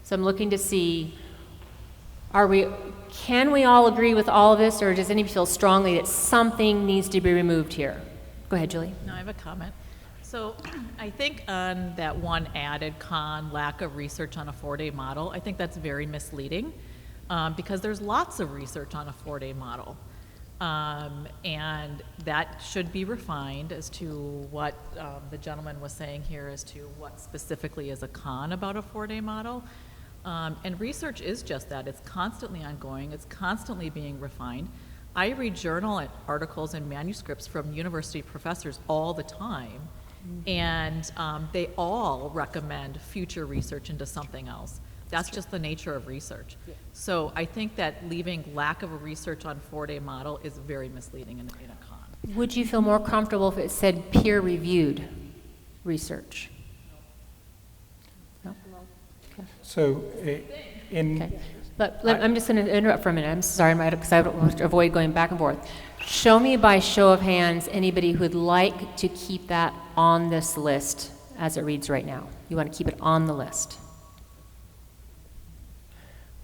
So I'm looking to see, can we all agree with all of this, or does anybody feel strongly that something needs to be removed here? Go ahead, Julie. No, I have a comment. So I think on that one added con, lack of research on a 4-day model, I think that's very misleading. Because there's lots of research on a 4-day model. And that should be refined as to what the gentleman was saying here as to what specifically is a con about a 4-day model. And research is just that. It's constantly ongoing. It's constantly being refined. I read journal articles and manuscripts from university professors all the time. And they all recommend future research into something else. That's just the nature of research. So I think that leaving lack of a research on 4-day model is very misleading in a con. Would you feel more comfortable if it said peer-reviewed research? No? Okay. So Okay. But I'm just going to interrupt for a minute. I'm sorry, because I want to avoid going back and forth. Show me by show of hands anybody who would like to keep that on this list as it reads right now. You want to keep it on the list.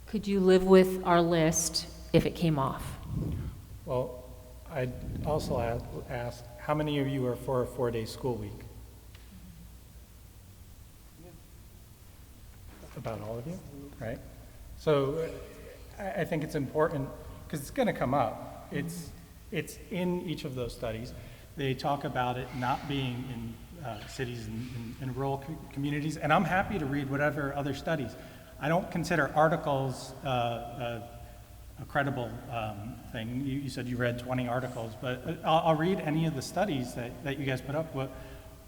Could you live with our list if it came off? Well, I'd also ask how many of you are for a 4-day school week? About all of you, right? So I think it's important, because it's going to come up. It's in each of those studies. They talk about it not being in cities and rural communities, and I'm happy to read whatever other studies. I don't consider articles a credible thing. You said you read 20 articles, but I'll read any of the studies that you guys put up.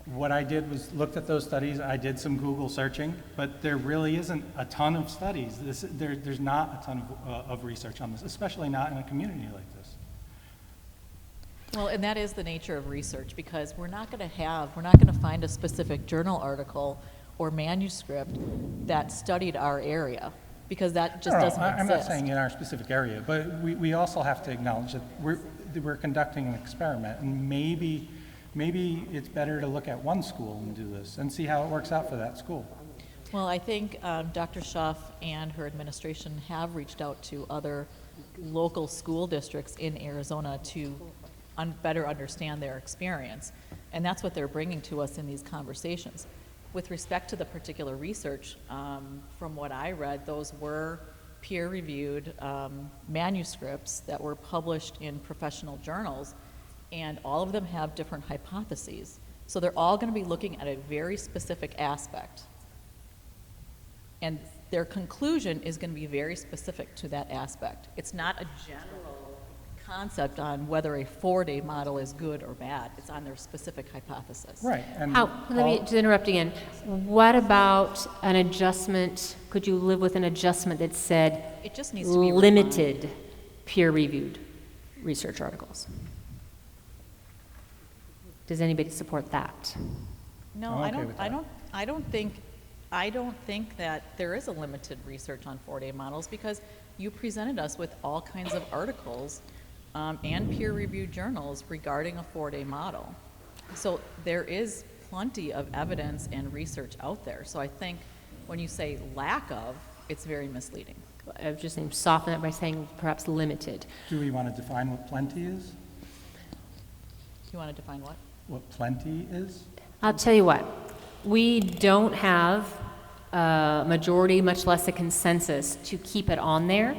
What I did was looked at those studies. I did some Google searching, but there really isn't a ton of studies. There's not a ton of research on this, especially not in a community like this. Well, and that is the nature of research, because we're not going to find a specific journal article or manuscript that studied our area, because that just doesn't exist. I'm not saying in our specific area, but we also have to acknowledge that we're conducting an experiment, and maybe it's better to look at one school and do this and see how it works out for that school. Well, I think Dr. Schuff and her administration have reached out to other local school districts in Arizona to better understand their experience, and that's what they're bringing to us in these conversations. With respect to the particular research, from what I read, those were peer-reviewed manuscripts that were published in professional journals, and all of them have different hypotheses. So they're all going to be looking at a very specific aspect, and their conclusion is going to be very specific to that aspect. It's not a general concept on whether a 4-day model is good or bad. It's on their specific hypothesis. Right. And Let me just interrupt again. What about an adjustment? Could you live with an adjustment that said It just needs to be limited peer-reviewed research articles? Does anybody support that? No, I'm I okay don't. with I that. don't. I don't think that there is a limited research on 4-day models, because you presented us with all kinds of articles and peer-reviewed journals regarding a 4-day model. So there is plenty of evidence and research out there. So I think when you say lack of, it's very misleading. I was just saying soften it by saying perhaps limited. do we want to define what plenty is? You want to define what? What plenty is? I'll tell you what, we don't have a majority, much less a consensus, to keep it on there.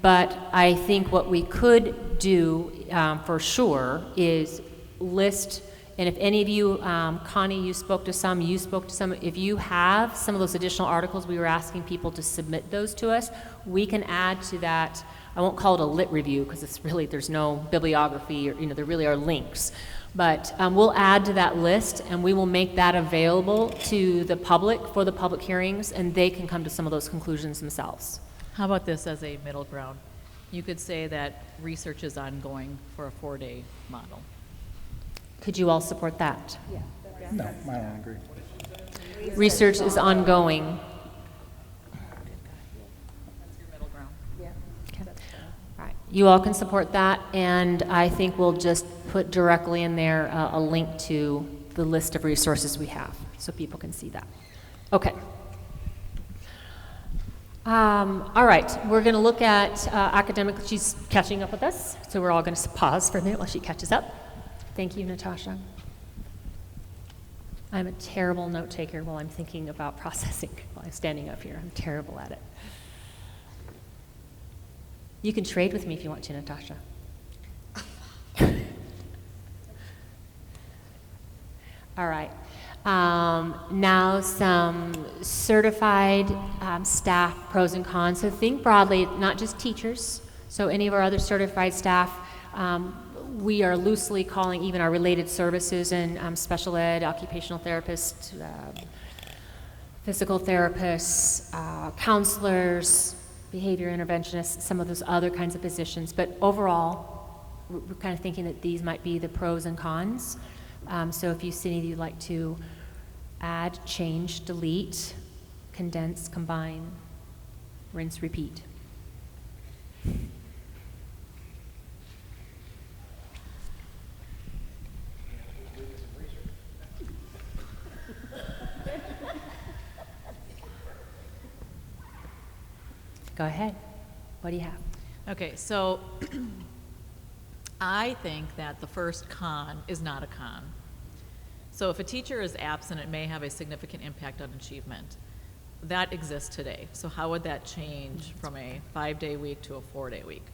But I think what we could do for sure is list, and if any of you, Connie, you spoke to some, if you have some of those additional articles, we were asking people to submit those to us, we can add to that. I won't call it a lit review, because it's really, there's no bibliography, or, there really are links. But we'll add to that list, and we will make that available to the public for the public hearings, and they can come to some of those conclusions themselves. How about this as a middle ground? You could say that research is ongoing for a 4-day model. Could you all support that? No, I don't agree. Research is ongoing. That's your middle ground. All right. You all can support that, and I think we'll just put directly in there a link to the list of resources we have, so people can see that. Okay. All right, we're going to look at academic. She's catching up with us, so we're all going to pause for a minute while she catches up. Thank you, Natasha. I'm a terrible note taker while I'm thinking about processing while I'm standing up here. I'm terrible at it. You can trade with me if you want to, Natasha. All right. Now some certified staff pros and cons. So think broadly, not just teachers. So any of our other certified staff, we are loosely calling even our related services and special ed, occupational therapists, physical therapists, counselors, behavior interventionists, some of those other kinds of positions. But overall, we're kind of thinking that these might be the pros and cons. So if you see any you'd like to add, change, delete, condense, combine, rinse, repeat. Go ahead. What do you have? Okay, so I think that the first con is not a con. So if a teacher is absent, it may have a significant impact on achievement. That exists today. So how would that change from a 5-day week to a 4-day week?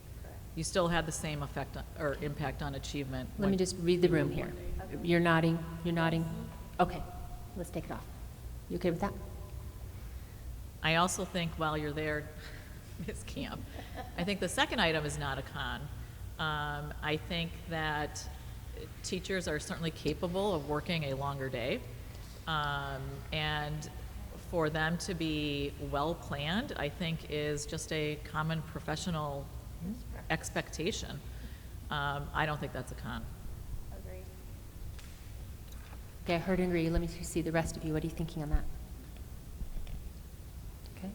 You still had the same effect or impact on achievement. Let me just read the room here. You're nodding, you're nodding. Okay, let's take it off. You okay with that? I also think while you're there, Ms. Camp, I think the second item is not a con. I think that teachers are certainly capable of working a longer day. And for them to be well-planned, I think is just a common professional expectation. I don't think that's a con. Okay, I heard and agree. Let me see the rest of you. What are you thinking on that? Okay.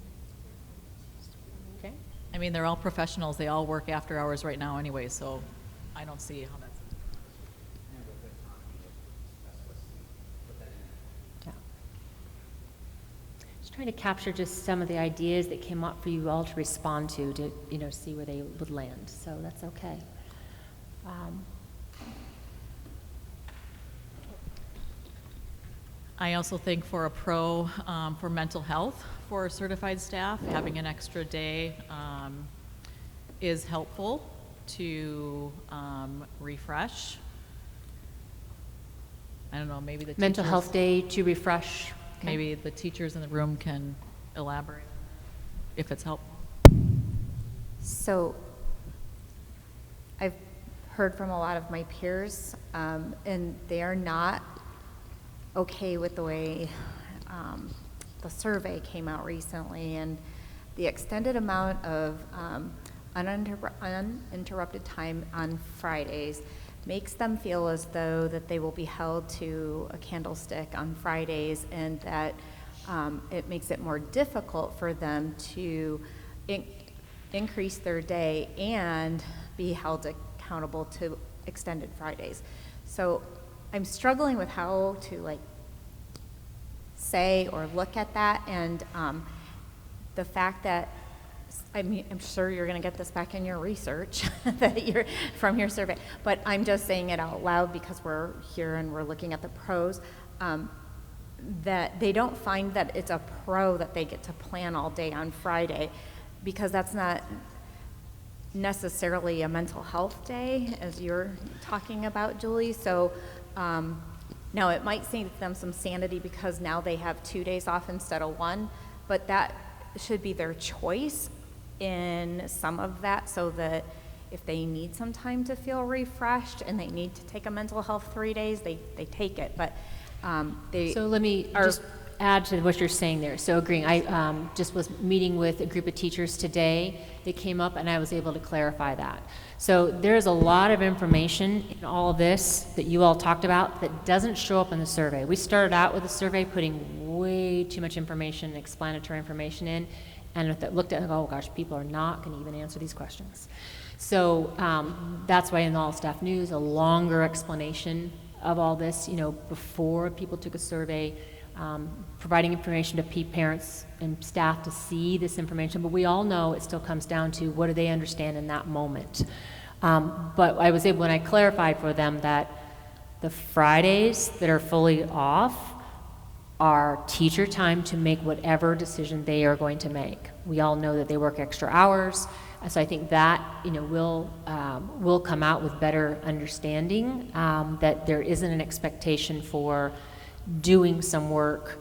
Okay. I mean, they're all professionals. They all work after hours right now anyway, so I don't see how that's. Yeah. Just trying to capture just some of the ideas that came up for you all to respond to, see where they would land. So that's okay. I also think for a pro for mental health for certified staff, having an extra day is helpful to refresh. I don't know, maybe the Mental teachers- health day to refresh. Okay. Maybe the teachers in the room can elaborate if it's helpful. So I've heard from a lot of my peers, and they are not okay with the way the survey came out recently, and the extended amount of uninterrupted time on Fridays makes them feel as though that they will be held to a candlestick on Fridays, and that it makes it more difficult for them to increase their day and be held accountable to extended Fridays. So I'm struggling with how to say or look at that, and the fact that, I mean, I'm sure you're going to get this back in your research from your survey, but I'm just saying it out loud because we're here and we're looking at the pros, that they don't find that it's a pro that they get to plan all day on Friday, because that's not necessarily a mental health day, as you're talking about, Julie. So now it might save them some sanity because now they have 2 days off instead of 1, but that should be their choice in some of that, so that if they need some time to feel refreshed and they need to take a mental health 3 days, they take it. But So let me just add to what you're saying there. So agreeing, I just was meeting with a group of teachers today that came up, and I was able to clarify that. So there's a lot of information in all of this that you all talked about that doesn't show up in the survey. We started out with the survey putting way too much information, explanatory information in, and looked at it, oh gosh, people are not going to even answer these questions. So that's why in all staff news, a longer explanation of all this, before people took a survey, providing information to parents and staff to see this information. But we all know it still comes down to what do they understand in that moment. But I was able, when I clarified for them that the Fridays that are fully off are teacher time to make whatever decision they are going to make. We all know that they work extra hours, so I think that will come out with better understanding, that there isn't an expectation for doing some work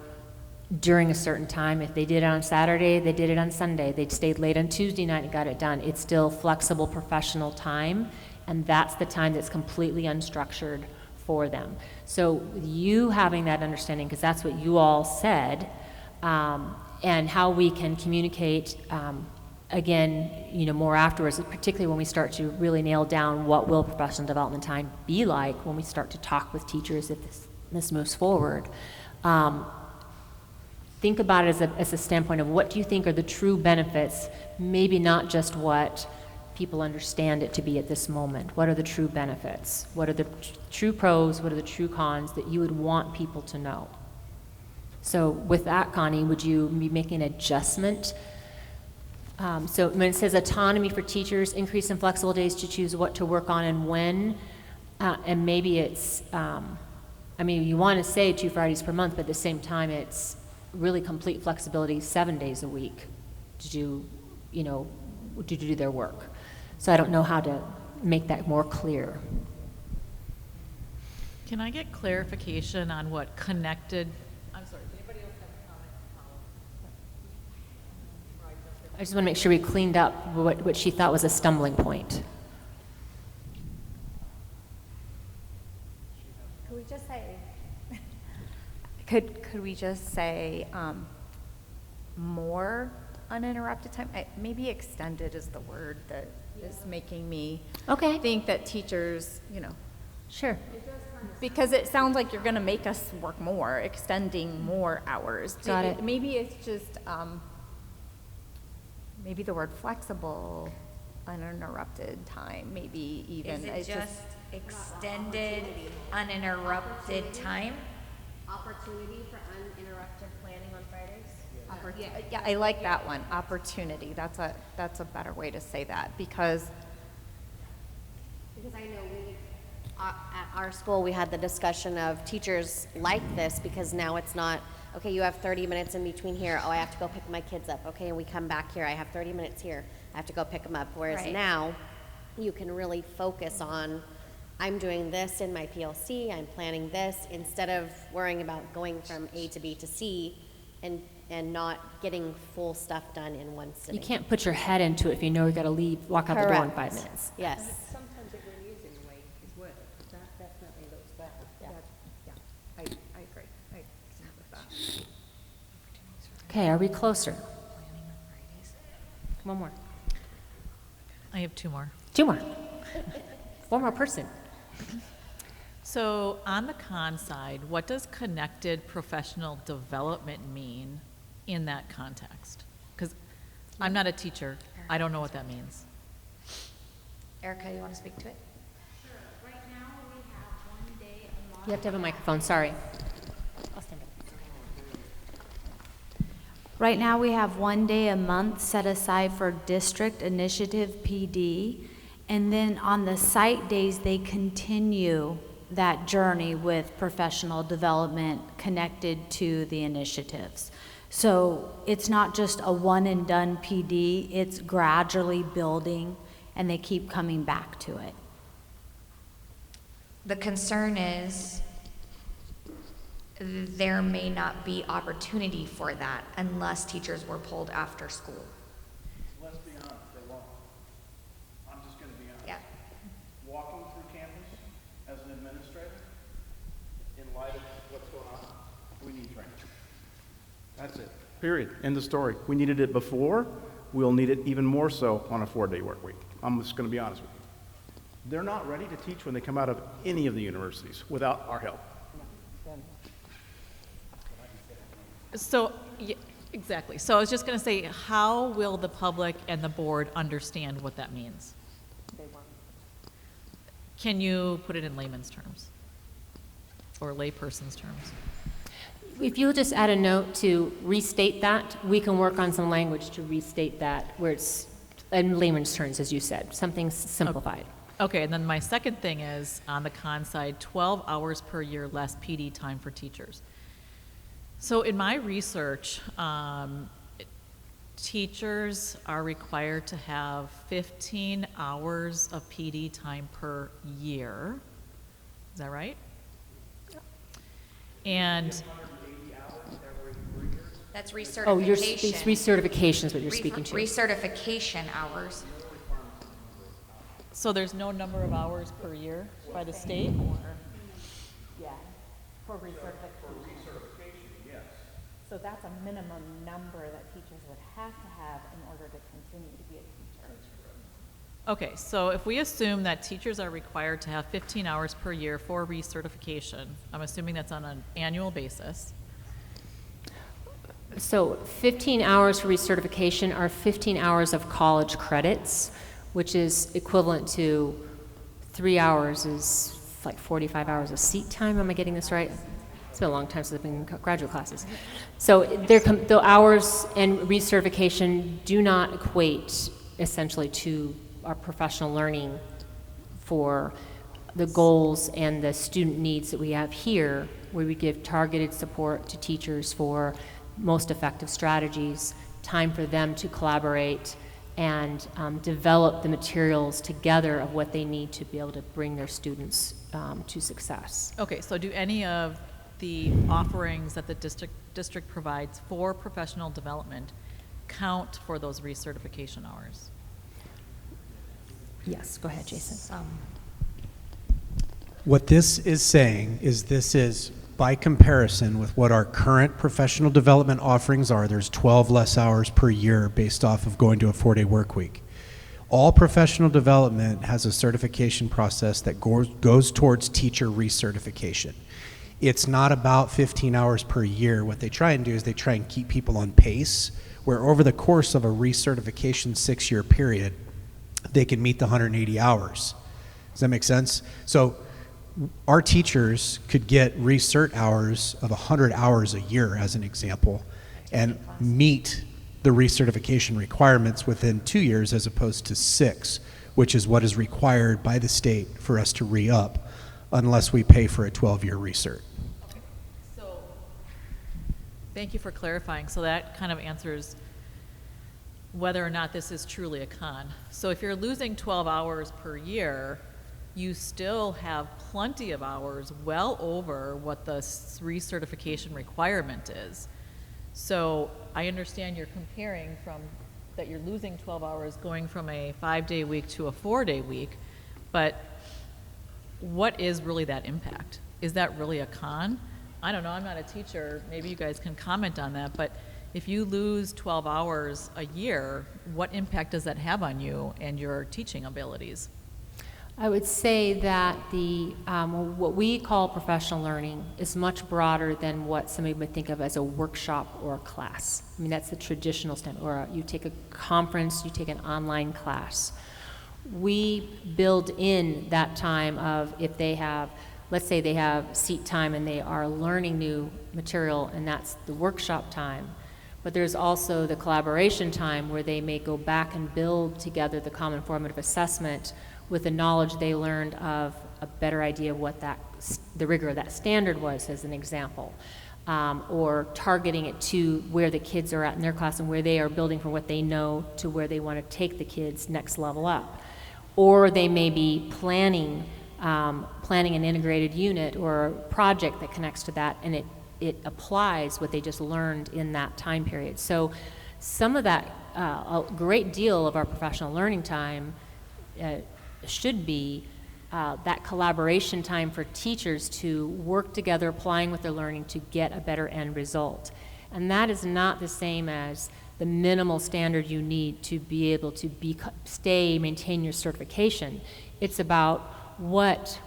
during a certain time. If they did it on Saturday, they did it on Sunday. They stayed late on Tuesday night and got it done. It's still flexible professional time, and that's the time that's completely unstructured for them. So you having that understanding, because that's what you all said, and how we can communicate again, more afterwards, particularly when we start to really nail down what will professional development time be like when we start to talk with teachers if this moves forward. Think about it as a standpoint of what do you think are the true benefits, maybe not just what people understand it to be at this moment. What are the true benefits? What are the true pros? What are the true cons that you would want people to know? So with that, Connie, would you be making an adjustment So when it says autonomy for teachers, increase in flexible days to choose what to work on and when, and maybe it's, I mean, you want to say 2 Fridays per month, but at the same time, it's really complete flexibility 7 days a week to do, you know, to do their work. So I don't know how to make that more clear. Can I get clarification on what connected, I'm sorry, does anybody else have a comment? I just want to make sure we cleaned up what she thought was a stumbling point. Could we just say, could we just say more uninterrupted time? Maybe extended is the word that is making me Okay. think that teachers, you know, Sure. because it sounds like you're going to make us work more, extending more hours. Got it. Maybe it's just, maybe the word flexible, uninterrupted time, maybe even. Is it it's just extended, uninterrupted time? Opportunity for uninterrupted planning on Fridays? Yeah, I like that one, opportunity. That's a better way to say that, because I know at our school, we had the discussion of teachers like this because now it's not, okay, you have 30 minutes in between here. Oh, I have to go pick my kids up. Okay, and we come back here. I have 30 minutes here. I have to go pick them up. Whereas Right. now, you can really focus on, I'm doing this in my PLC, I'm planning this, instead of worrying about going from A to B to C and not getting full stuff done in one sitting. You can't put your head into it if you know you got to leave, walk out the door in 5 Correct. minutes. Yes. Sometimes if we're using the way it's worked, that definitely looks better. Yeah, I agree. I agree with that. Okay, are we closer? One more. I have 2 more. 2 more. One more person. So on the con side, what does connected professional development mean in that context? Because I'm not a teacher. I don't know what that means. Erica, you want to speak to it? Right now, we have 1 day a month. You have to have a microphone, sorry. I'll stand up. Right now, we have 1 day a month set aside for district initiative PD. And then on the site days, they continue that journey with professional development connected to the initiatives. So it's not just a one and done PD, it's gradually building and they keep coming back to it. The concern is there may not be opportunity for that unless teachers were pulled after school. Let's be honest, they won't. I'm just going to be honest. Yeah. Walking through campus as an administrator, in light of what's going on, we need training. That's it. Period. End of story. We needed it before. We'll need it even more so on a 4-day work week. I'm just going to be honest with you. They're not ready to teach when they come out of any of the universities without our help. So, yeah, exactly. So I was just going to say, how will the public and the board understand what that means? Can you put it in layman's terms? Or layperson's terms? If you'll just add a note to restate that, we can work on some language to restate that where it's in layman's terms, as you said, something simplified. Okay, and then my second thing is, on the con side, 12 hours per year less PD time for teachers. So in my research, teachers are required to have 15 hours of PD time per year. Is that right? And That's recertification. Oh, these recertification is what you're speaking to. Recertification hours. so there's no number of hours per year by the state? Yeah, for recertification. So that's a minimum number that teachers would have to have in order to continue to be a teacher. Okay, so if we assume that teachers are required to have 15 hours per year for recertification, I'm assuming that's on an annual basis. So 15 hours for recertification are 15 hours of college credits, which is equivalent to 3 hours is like 45 hours of seat time. Am I getting this right? it's been a long time since I've been in graduate classes. So the hours and recertification do not equate essentially to our professional learning for the goals and the student needs that we have here, where we give targeted support to teachers for most effective strategies, time for them to collaborate, and develop the materials together of what they need to be able to bring their students to success. Okay, so do any of the offerings that the district provides for professional development count for those recertification hours? Yes, go ahead, Jason. What this is saying is this is, by comparison with what our current professional development offerings are, there's 12 less hours per year based off of going to a 4-day work week. All professional development has a certification process that goes towards teacher recertification. It's not about 15 hours per year. What they try and do is they try and keep people on pace, where over the course of a recertification 6-year period, they can meet the 180 hours. Does that make sense? So our teachers could get recert hours of 100 hours a year, as an example, and meet the recertification requirements within 2 years as opposed to 6, which is what is required by the state for us to re-up unless we pay for a 12-year recert. Okay. So thank you for clarifying. So that kind of answers whether or not this is truly a con. So if you're losing 12 hours per year, you still have plenty of hours, well over what the recertification requirement is. So I understand you're comparing from that you're losing 12 hours going from a 5-day week to a 4-day week, but what is really that impact? Is that really a con? I don't know, I'm not a teacher, maybe you guys can comment on that, but if you lose 12 hours a year, what impact does that have on you and your teaching abilities? I would say that what we call professional learning is much broader than what somebody would think of as a workshop or a class. I mean, that's the traditional standard. Or you take a conference, you take an online class. We build in that time of if they have, let's say they have seat time and they are learning new material, and that's the workshop time. But there's also the collaboration time where they may go back and build together the common formative assessment with the knowledge they learned of a better idea of what the rigor of that standard was, as an example, or targeting it to where the kids are at in their class and where they are building from what they know to where they want to take the kids next level up. Or they may be planning an integrated unit or a project that connects to that, and it applies what they just learned in that time period. So some of that, a great deal of our professional learning time should be that collaboration time for teachers to work together, applying what they're learning to get a better end result. And that is not the same as the minimal standard you need to be able to maintain your certification. It's about what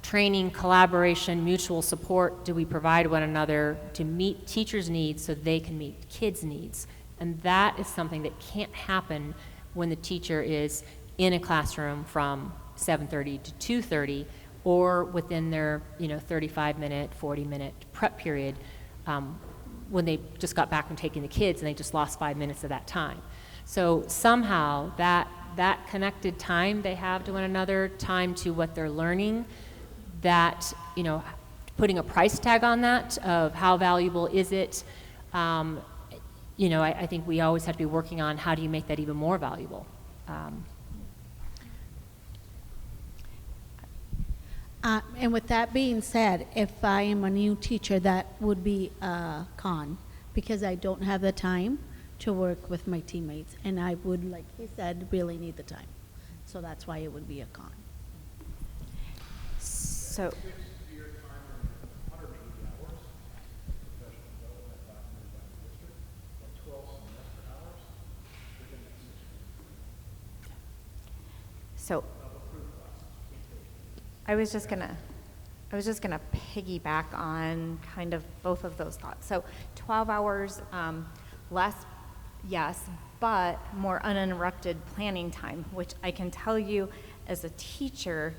training, collaboration, mutual support do we provide one another to meet teachers' needs so they can meet kids' needs. And that is something that can't happen when the teacher is in a classroom from 7:30 to 2:30 or within their 35-minute, 40-minute prep period when they just got back from taking the kids and they just lost 5 minutes of that time. So somehow that connected time they have to one another, time to what they're learning, that, putting a price tag on that of how valuable is it, I think we always have to be working on how do you make that even more valuable. And with that being said, if I am a new teacher, that would be a con because I don't have the time to work with my teammates. And I would, like he said, really need the time. So that's why it would be a con. So, I was just gonna piggyback on kind of both of those thoughts. So 12 hours less, yes, but more uninterrupted planning time, which I can tell you as a teacher,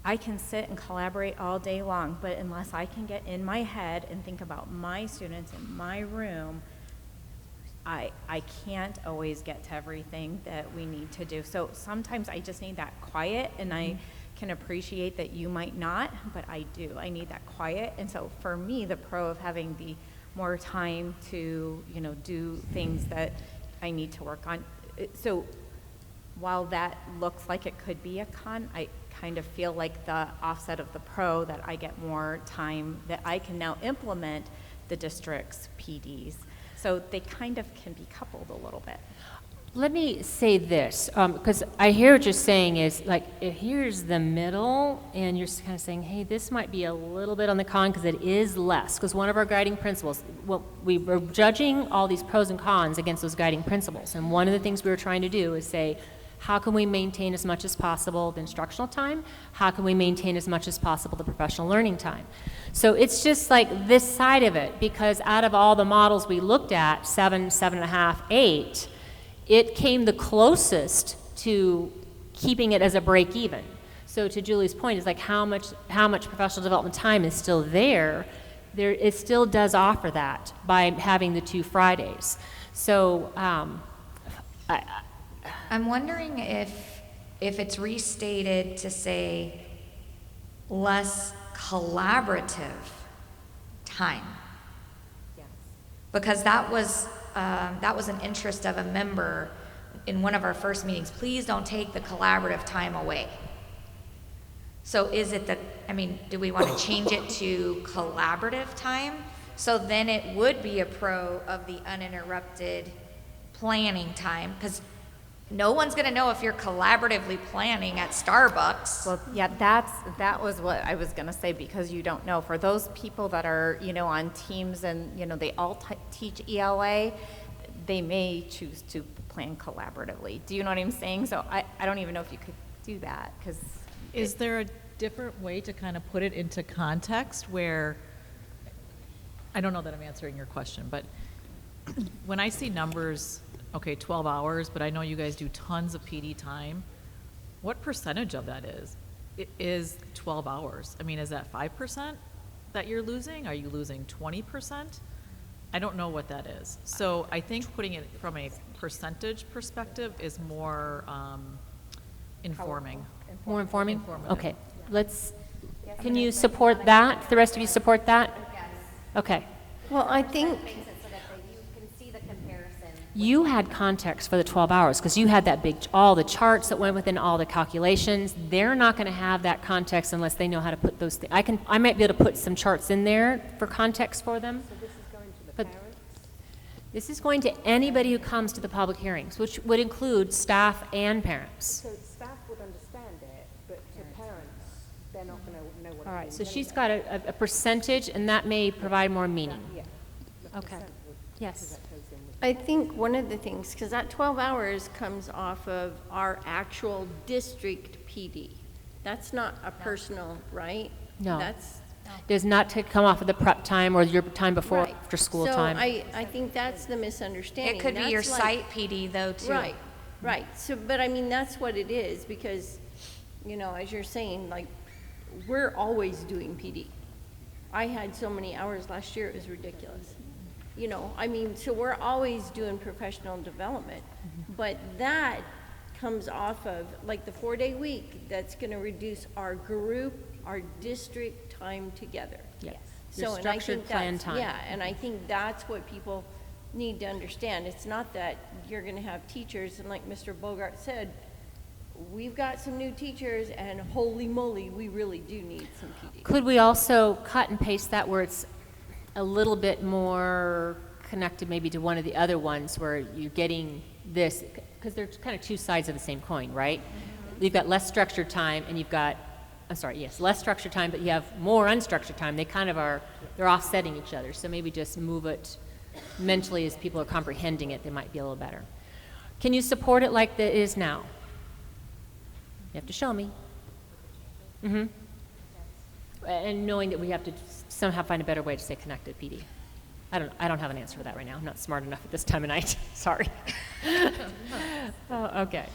I can sit and collaborate all day long, but unless I can get in my head and think about my students in my room, I can't always get to everything that we need to do. So sometimes I just need that quiet, and I can appreciate that you might not, but I do. I need that quiet. And so for me, the pro of having the more time to, do things that I need to work on. So while that looks like it could be a con, I kind of feel like the offset of the pro that I get more time that I can now implement the district's PDs. So they kind of can be coupled a little bit. Let me say this, because I hear what you're saying is, like, here's the middle, and you're kind of saying, hey, this might be a little bit on the con because it is less. Because one of our guiding principles, well, we were judging all these pros and cons against those guiding principles. And one of the things we were trying to do is say, how can we maintain as much as possible the instructional time? How can we maintain as much as possible the professional learning time? So it's just like this side of it, because out of all the models we looked at, 7, 7.5, 8, it came the closest to keeping it as a break even. So to Julie's point, is like how much professional development time is still there. It still does offer that by having the 2 Fridays. So I'm wondering if it's restated to say less collaborative time. Yes. Because that was an interest of a member in one of our first meetings. Please don't take the collaborative time away. So is it that, do we want to change it to collaborative time? So then it would be a pro of the uninterrupted planning time, because no one's going to know if you're collaboratively planning at Starbucks. Well, yeah, that was what I was going to say, because you don't know. For those people that are, on teams and, they all teach ELA, they may choose to plan collaboratively. Do you know what I'm saying? So I don't even know if you could do that, because... Is there a different way to kind of put it into context where, I don't know that I'm answering your question, but when I see numbers, okay, 12 hours, but I know you guys do tons of PD time, what percentage of that is 12 hours? Is that 5% that you're losing? Are you losing 20%? I don't know what that is. So I think putting it from a percentage perspective is more informing. More informing? Informative. Okay, can you support that? The rest of you support that? Okay. Well, I think You had context for the 12 hours because you had that all the charts that went within all the calculations. They're not going to have that context unless they know how to put those things. I might be able to put some charts in there for context for them. So this is going to the But parents? this is going to anybody who comes to the public hearings, which would include staff and parents. So staff would understand it, but to parents, they're not going to know what All it right, means so she's anyway. got a percentage, and that may provide more meaning. Yeah. The Okay. percent would- Yes. because that goes in with- I think one of the things, because that 12 hours comes off of our actual district PD. That's not a personal, right? No. That's, Does not to come off of the prep time or your time before, right. after school time. So I think that's the misunderstanding. It could be your That's like- site PD though, too. Right, right. So, but that's what it is, because, as you're saying, like, we're always doing PD. I had so many hours last year, it was ridiculous. So we're always doing professional development, but that comes off of, like, the 4-day week, that's gonna reduce our group, our district time together. Yes. So, Your and I structured think plan that's, time. yeah, and I think that's what people need to understand. It's not that you're gonna have teachers, and like Mr. Bogart said, we've got some new teachers, and holy moly, we really do need some PD. Could we also cut and paste that where it's a little bit more connected maybe to one of the other ones where you're getting this, because they're kind of two sides of the same coin, right? You've got less structured time and you've got, less structured time, but you have more unstructured time. They kind of they're offsetting each other. So maybe just move it mentally as people are comprehending it, they might be a little better. Can you support it like it is now? You have to show me. Mm-hmm. And knowing that we have to somehow find a better way to say connected PD. I don't have an answer for that right now. I'm not smart enough at this time of night. Sorry. Oh, okay.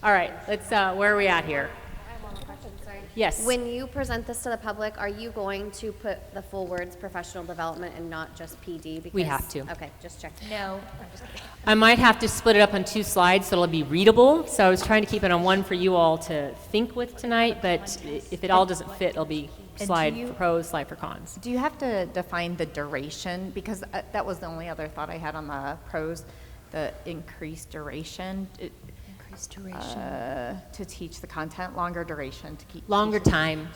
All right. Let's. Where are we at here? I have one more question. Sorry. Yes. When you present this to the public, are you going to put the full words professional development and not just PD? We Because- have to. Okay, just check. No, I'm just kidding. I might have to split it up on 2 slides so it'll be readable. So I was trying to keep it on one for you all to think with tonight, but if it all doesn't fit, it'll be And slide do you- for pros, slide for cons. Do you have to define the duration? Because that was the only other thought I had on the pros, the increased duration. Increased duration. To teach the content, longer duration to keep. Longer teaching. time.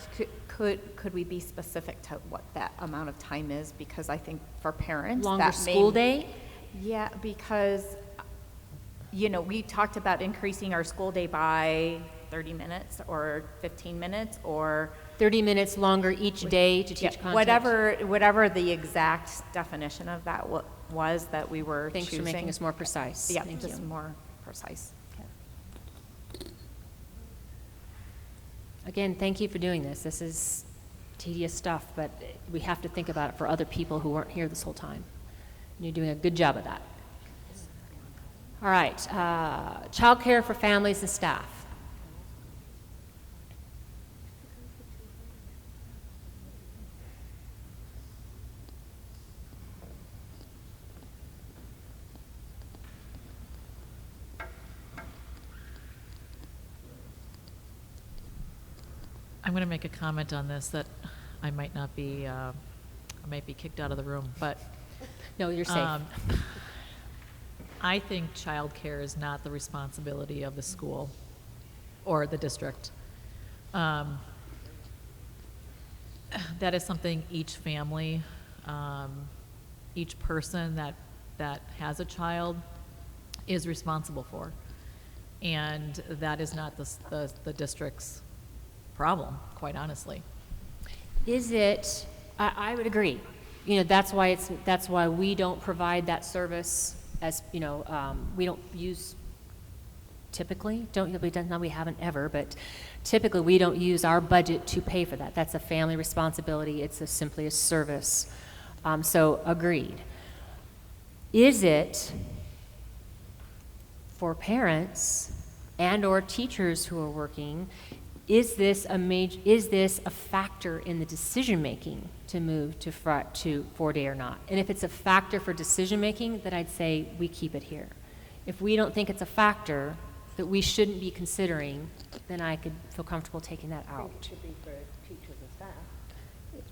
Could we be specific to what that amount of time is? Because I think for parents. Longer that may- school day? Yeah, because, we talked about increasing our school day by 30 minutes or 15 minutes or. 30 minutes longer each day to teach content? Whatever the exact definition of that was that we were Thanks choosing. for making us more precise. Yeah, Thank just you. more precise. Again, thank you for doing this. This is tedious stuff, but we have to think about it for other people who weren't here this whole time. And you're doing a good job of that. All right, childcare for families and staff. I'm going to make a comment on this that I might not be, I might be kicked out of the room, but. No, you're safe. I think childcare is not the responsibility of the school or the district. That is something each family, each person that has a child is responsible for. And that is not the district's problem, quite honestly. Is it, I would agree. That's why we don't provide that service as, we don't use, typically, we haven't ever, but typically we don't use our budget to pay for that. That's a family responsibility. It's simply a service. So agreed. Is it for parents and or teachers who are working, is this a factor in the decision-making to move to 4-day or not? And if it's a factor for decision-making, then I'd say we keep it here. If we don't think it's a factor that we shouldn't be considering, then I could feel comfortable taking that out. It should be for teachers and staff.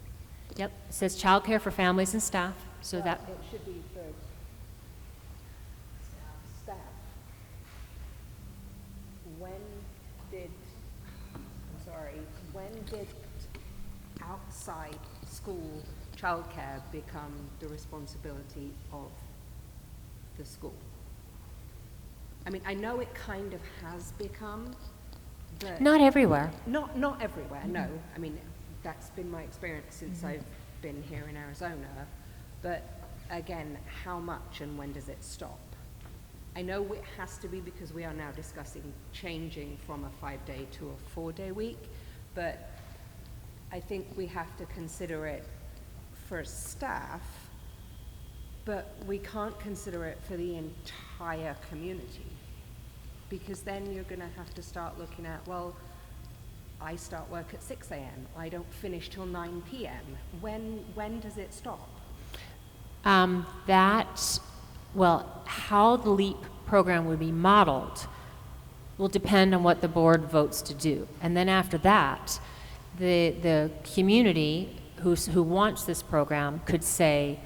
Yep, it says childcare for families and staff, so Well, that, it should be for staff. When did outside school childcare become the responsibility of the school? I mean, I know it kind of has become, but. not everywhere. Not everywhere, no. I mean, that's been my experience since I've been here in Arizona. But again, how much and when does it stop? I know it has to be because we are now discussing changing from a 5-day to a 4-day week, but I think we have to consider it for staff, but we can't consider it for the entire community. Because then you're going to have to start looking at, well, I start work at 6 a.m. I don't finish till 9 p.m. When does it stop? How the LEAP program would be modeled will depend on what the board votes to do. And then after that, the community who wants this program could say,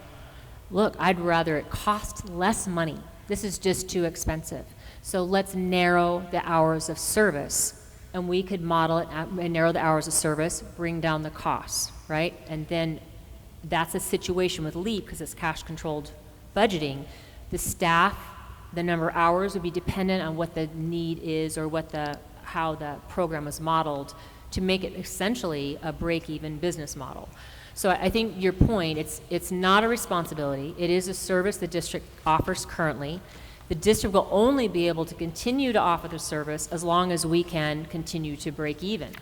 look, I'd rather it cost less money. This is just too expensive. So let's narrow the hours of service. And we could model it and narrow the hours of service, bring down the costs, right? And then that's a situation with LEAP, because it's cash-controlled budgeting. The staff, the number of hours would be dependent on what the need is or how the program is modeled to make it essentially a break-even business model. So I think your point, it's not a responsibility. It is a service the district offers currently. The district will only be able to continue to offer the service as long as we can continue to break even.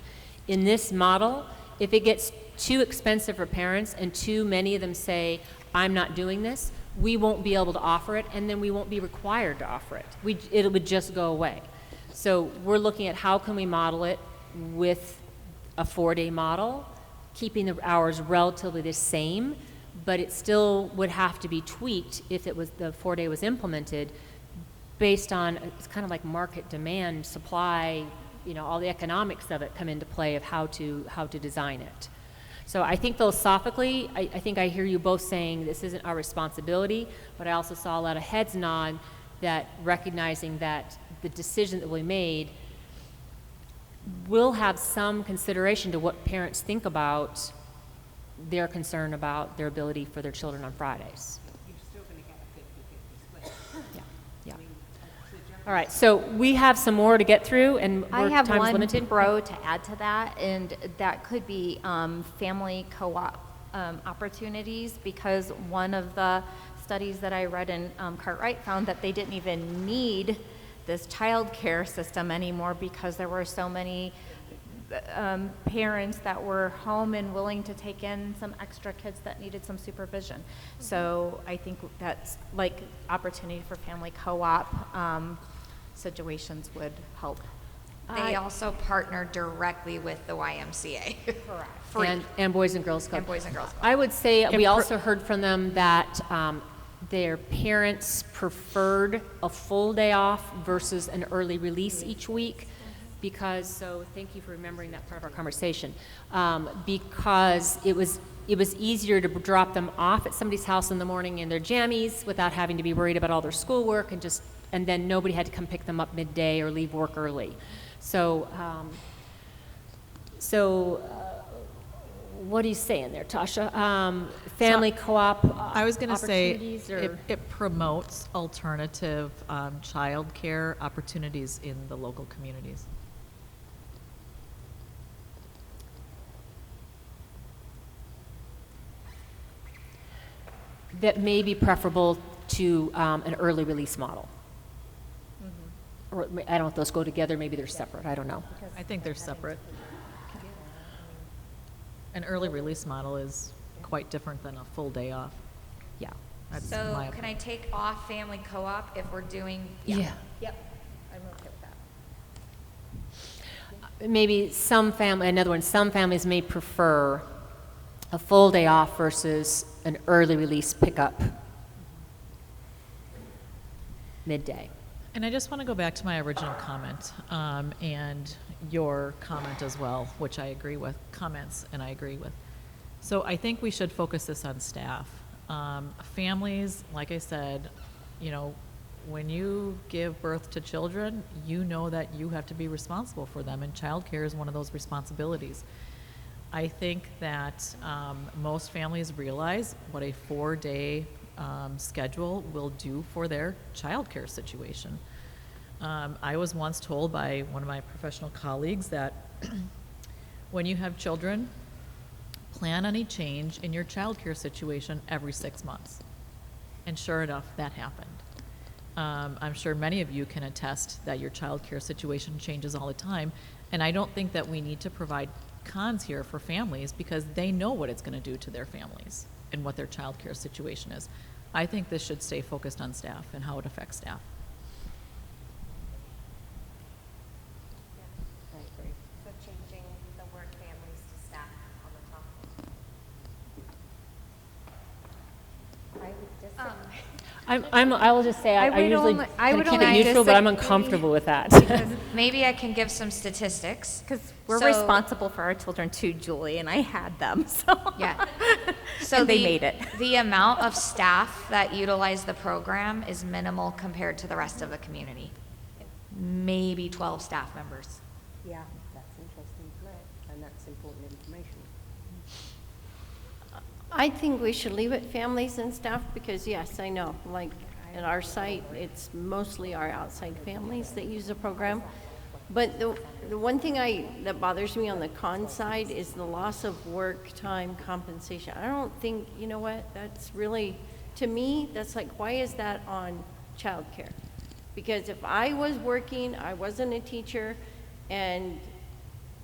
In this model, if it gets too expensive for parents and too many of them say, I'm not doing this, we won't be able to offer it, and then we won't be required to offer it. It would just go away. So we're looking at how can we model it with a 4-day model, keeping the hours relatively the same, but it still would have to be tweaked if it was, the 4-day was implemented based on, it's kind of like market demand, supply, you know, all the economics of it come into play of how to design it. So I think philosophically, I think I hear you both saying this isn't our responsibility, but I also saw a lot of heads nod that recognizing that the decision that we made will have some consideration to what parents think about their concern about their ability for their children on Fridays. You're still going to get a 50-50 split. Yeah. I mean, All right, so we have some more to get through, and I we're have time's one limited. pro to add to that, and that could be family co-op opportunities, because one of the studies that I read in Cartwright found that they didn't even need this child care system anymore because there were so many parents that were home and willing to take in some extra kids that needed some supervision. So I think that's like opportunity for family co-op situations would help. They also partner directly with the YMCA. Correct. Free. And Boys and Girls Club. And Boys and Girls Club. I would say we also heard from them that their parents preferred a full day off versus an early release each week because, so thank you for remembering that part of our conversation, because it was easier to drop them off at somebody's house in the morning in their jammies without having to be worried about all their schoolwork and then nobody had to come pick them up midday or leave work early. So, what are you saying there, Tasha? Family co-op I was going to say opportunities, or- it promotes alternative childcare opportunities in the local communities. that may be preferable to an early release model. Or I don't know if those go together, maybe they're separate, I don't know. I think they're separate. An early release model is quite different than a full day off. Yeah. That's So my can opinion. I take off family co-op if we're doing? Yeah. Yep, I'm okay with that. Maybe some families may prefer a full day off versus an early release pickup midday. And I just want to go back to my original comment and your comment as well, which I agree with, and I agree with. So I think we should focus this on staff. Families, like I said, you know, when you give birth to children, you know that you have to be responsible for them, and childcare is one of those responsibilities. I think that most families realize what a 4-day schedule will do for their childcare situation. I was once told by one of my professional colleagues that when you have children, plan on a change in your childcare situation every 6 months. And sure enough, that happened. I'm sure many of you can attest that your childcare situation changes all the time, and I don't think that we need to provide cons here for families because they know what it's going to do to their families and what their childcare situation is. I think this should stay focused on staff and how it affects staff. I agree. So changing the word families to staff on the top. I would disagree. I will just say, I would usually only- kind would of keep it only neutral, but I'm disagree uncomfortable with that. because maybe I can give some statistics. Because we're So- responsible for our children too, Julie, and I had them, so. Yeah. So And they the- made it. The amount of staff that utilize the program is minimal compared to the rest of the community. Maybe 12 staff members. Yeah, that's interesting to know, and that's important information. I think we should leave it families and staff because, yes, I know, like at our site, it's mostly our outside families that use the program. But the one thing that bothers me on the con side is the loss of work time compensation. I don't think, you know what, that's really, to me, that's like, why is that on childcare? Because if I was working, I wasn't a teacher, and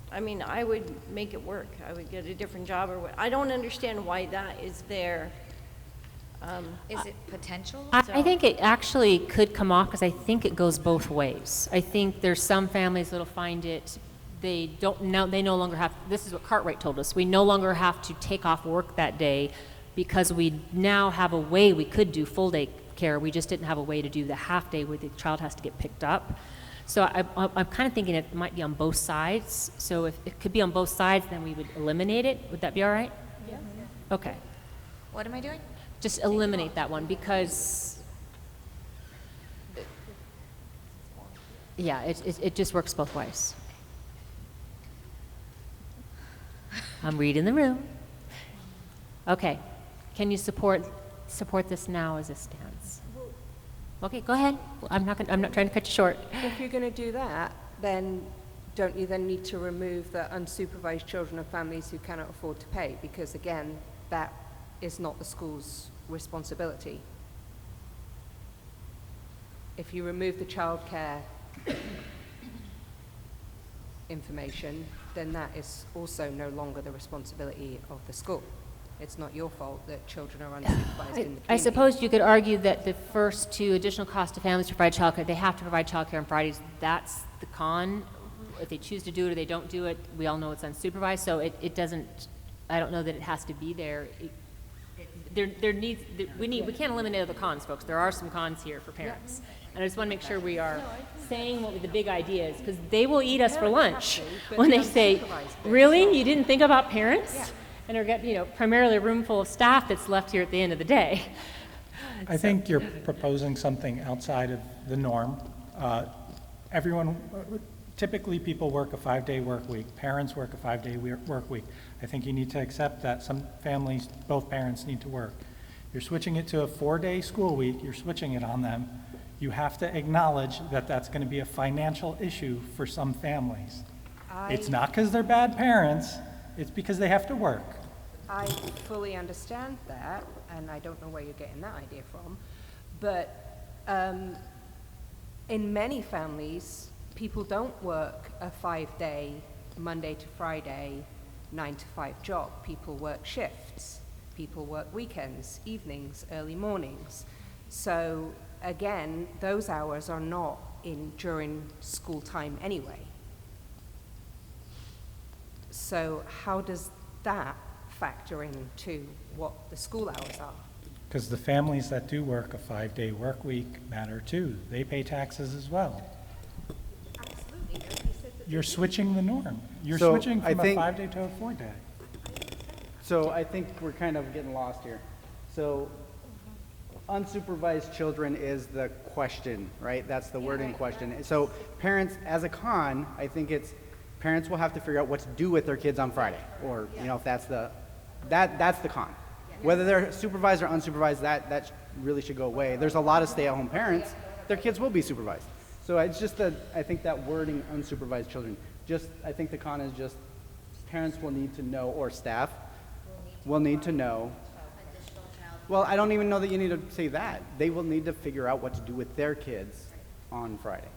I mean, I would make it work. I would get a different job or what. I don't understand why that is there. Is it potential? I think it actually could come off because I think it goes both ways. I think there's some families that'll find it they no longer have, this is what Cartwright told us, we no longer have to take off work that day because we now have a way we could do full day care. We just didn't have a way to do the half day where the child has to get picked up. So I'm kind of thinking it might be on both sides. So if it could be on both sides, then we would eliminate it. Would that be all right? Yeah. Okay. What am I doing? Just eliminate that one because, yeah, it just works both ways. I'm reading the room. Okay. Can you support this now as it stands? Okay, go ahead. I'm not trying to cut you short. If you're going to do that, then don't you then need to remove the unsupervised children of families who cannot afford to pay? Because again, that is not the school's responsibility. If you remove the childcare information, then that is also no longer the responsibility of the school. It's not your fault that children are unsupervised in the community. I suppose you could argue that the first two, additional cost to families to provide childcare, they have to provide childcare on Fridays. That's the con. If they choose to do it or they don't do it, we all know it's unsupervised, so it doesn't, I don't know that it has to be there. We can't eliminate all the cons, folks. There are some cons here for parents. And I just want to make sure we are saying what the big idea is, because they will eat us for lunch when they say, really? You didn't think about parents? And are got, primarily a room full of staff that's left here at the end of the day. I think you're proposing something outside of the norm. Typically people work a 5-day work week. Parents work a 5-day work week. I think you need to accept that some families, both parents need to work. You're switching it to a 4-day school week. You're switching it on them. You have to acknowledge that that's going to be a financial issue for some families. It's not because they're bad parents. It's because they have to work. I fully understand that, and I don't know where you're getting that idea from, but in many families, people don't work a 5-day, Monday to Friday, 9-to-5 job. People work shifts. People work weekends, evenings, early mornings. So again, those hours are not during school time anyway. So how does that factor into what the school hours are? Because the families that do work a 5-day work week matter too. They pay taxes as well. Absolutely. You're switching the norm. You're So switching I from a think- 5-day to a 4-day. So I think we're kind of getting lost here. So unsupervised children is the question, right? That's the word in question. So parents, as a con, I think parents will have to figure out what to do with their kids on Friday, or if that's the con. Whether they're supervised or unsupervised, that really should go away. There's a lot of stay-at-home parents; their kids will be supervised. So it's just I think that wording, unsupervised children. I think the con is just parents will need to know, or staff will need to know. Well, I don't even know that you need to say that. They will need to figure out what to do with their kids on Friday.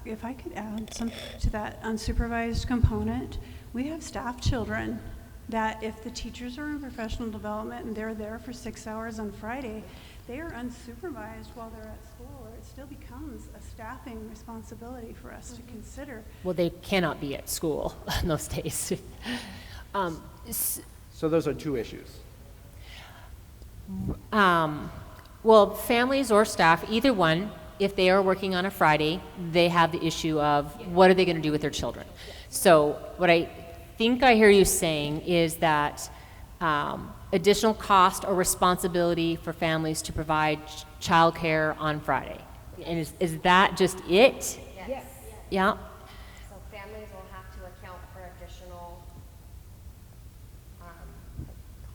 If I could add something to that unsupervised component, we have staff children that if the teachers are in professional development and they're there for 6 hours on Friday, they are unsupervised while they're at school, or it still becomes a staffing responsibility for us to consider. Well, they cannot be at school on those days. So those are two issues. Well, families or staff, either one, if they are working on a Friday, they have the issue of what are they going to do with their children. So what I think I hear you saying is that additional cost or responsibility for families to provide childcare on Friday. And is that just it? Yes. Yeah. So families will have to account for additional,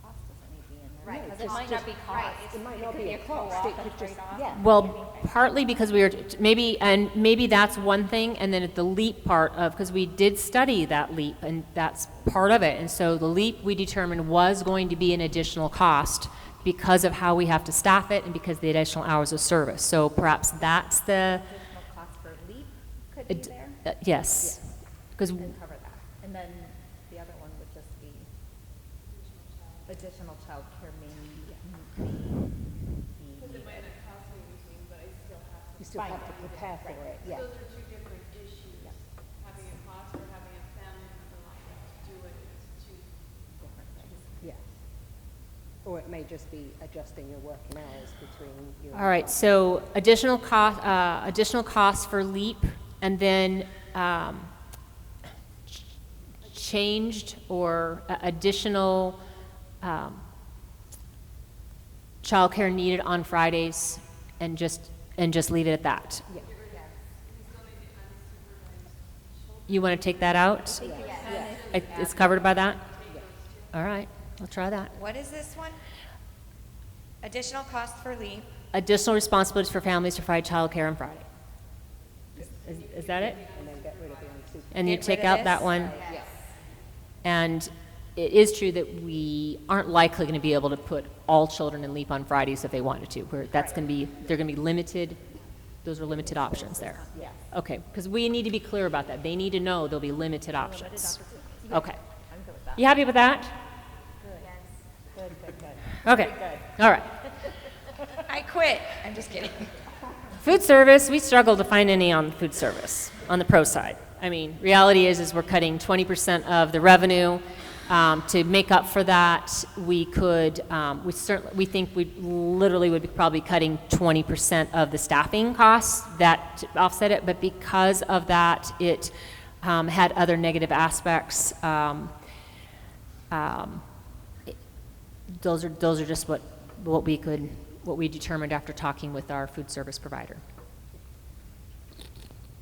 Cost doesn't need to be in there. right. Because it might not be cost. It might not be a cost. It could just, Well, partly because we were, maybe that's one thing, and then at the LEAP part of, because we did study that LEAP, and that's part of it. And so the LEAP, we determined, was going to be an additional cost because of how we have to staff it and because of the additional hours of service. So perhaps that's the, Additional cost for LEAP could be there. yes. Because, And cover that. And then the other one would just be additional childcare you still have to prepare for it, yeah. Those are two different issues, having a cost or having a Or it may just be adjusting your working hours between you and All right, so additional cost for LEAP, and then changed or additional childcare needed on Fridays, and just leave it at that. Yeah. You want to take that out? It's covered by that? All right, I'll try that. What is this one? Additional cost for LEAP. Additional responsibilities for families to provide childcare on Friday. Is that it? And then get rid of the unsupervised. And you Get take rid of out this? that one? Yes. And it is true that we aren't likely going to be able to put all children in LEAP on Fridays if they wanted to. They're going to be limited, those are limited options there. Yes. Okay, because we need to be clear about that. They need to know there'll be limited options. Okay. You happy with that? Okay, all right. I quit. I'm just kidding. Food service, we struggle to find any on food service, on the pro side. I mean, reality is we're cutting 20% of the revenue. To make up for that, we could, we think we literally would be probably cutting 20% of the staffing costs that to offset it, but because of that, it had other negative aspects. Those are just what we determined after talking with our food service provider.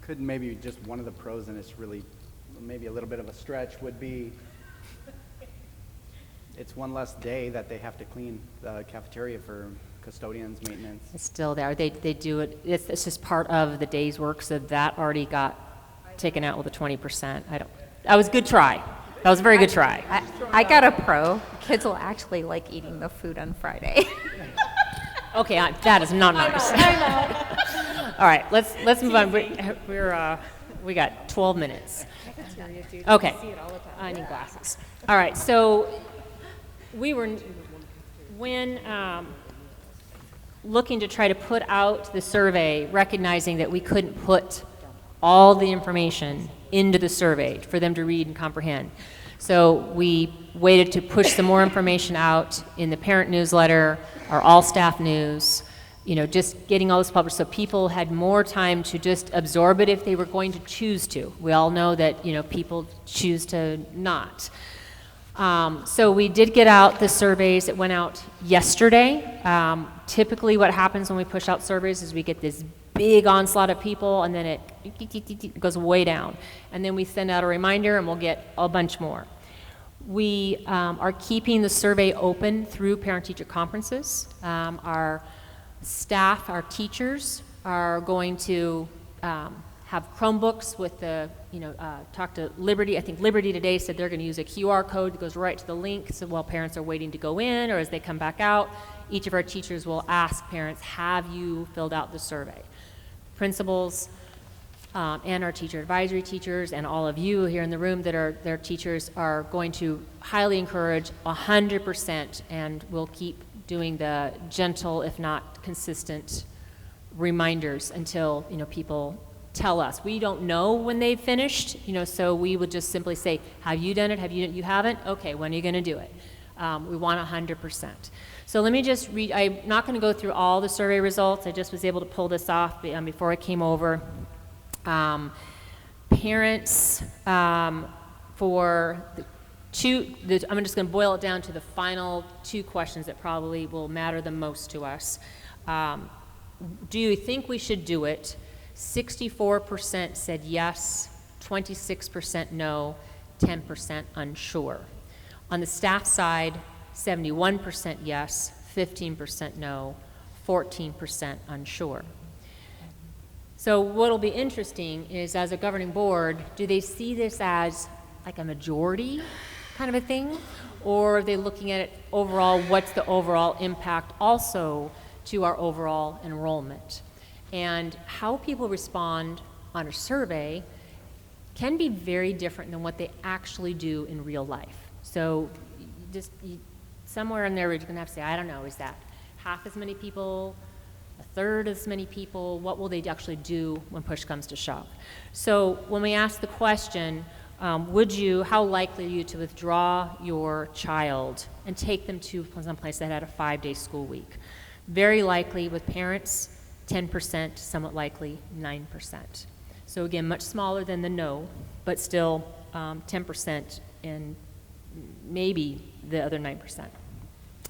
Could maybe just one of the pros, and it's really maybe a little bit of a stretch, would be it's one less day that they have to clean the cafeteria for custodians, maintenance. It's still there. They do it. It's just part of the day's work, so that already got taken out with the 20%. That was a good try. That was a very good try. I got a pro. Kids will actually like eating the food on Friday. Okay, that is not nice. All right, let's move on. We got 12 minutes. Okay, I need glasses. All right, so when looking to try to put out the survey, recognizing that we couldn't put all the information into the survey for them to read and comprehend. So we waited to push some more information out in the parent newsletter, our all staff news, just getting all this published so people had more time to just absorb it if they were going to choose to. We all know that, people choose to not. So we did get out the surveys. It went out yesterday. Typically what happens when we push out surveys is we get this big onslaught of people, and then it goes way down. And then we send out a reminder, and we'll get a bunch more. We are keeping the survey open through parent-teacher conferences. Our staff, our teachers, are going to have Chromebooks with the, talk to Liberty. I think Liberty today said they're going to use a QR code that goes right to the link, so while parents are waiting to go in or as they come back out, each of our teachers will ask parents, have you filled out the survey? Principals and our teacher advisory teachers and all of you here in the room that are their teachers are going to highly encourage 100%, and we'll keep doing the gentle, if not consistent, reminders until people tell us. We don't know when they've finished, so we would just simply say, have you done it? You haven't? Okay, when are you going to do it? We want 100%. So let me just read. I'm not going to go through all the survey results. I just was able to pull this off before I came over. Parents for I'm just going to boil it down to the final two questions that probably will matter the most to us. Do you think we should do it? 64% said yes, 26% no, 10% unsure. On the staff side, 71% yes, 15% no, 14% unsure. So what'll be interesting is, as a governing board, do they see this as like a majority kind of a thing? Or are they looking at it overall, what's the overall impact also to our overall enrollment? And how people respond on a survey can be very different than what they actually do in real life. So somewhere in there we're going to have to say, I don't know, is that half as many people, a third as many people? What will they actually do when push comes to shove? So when we ask the question, how likely are you to withdraw your child and take them to someplace that had a 5-day school week? Very likely with parents, 10%, somewhat likely 9%. So again, much smaller than the no, but still 10% and maybe the other 9%.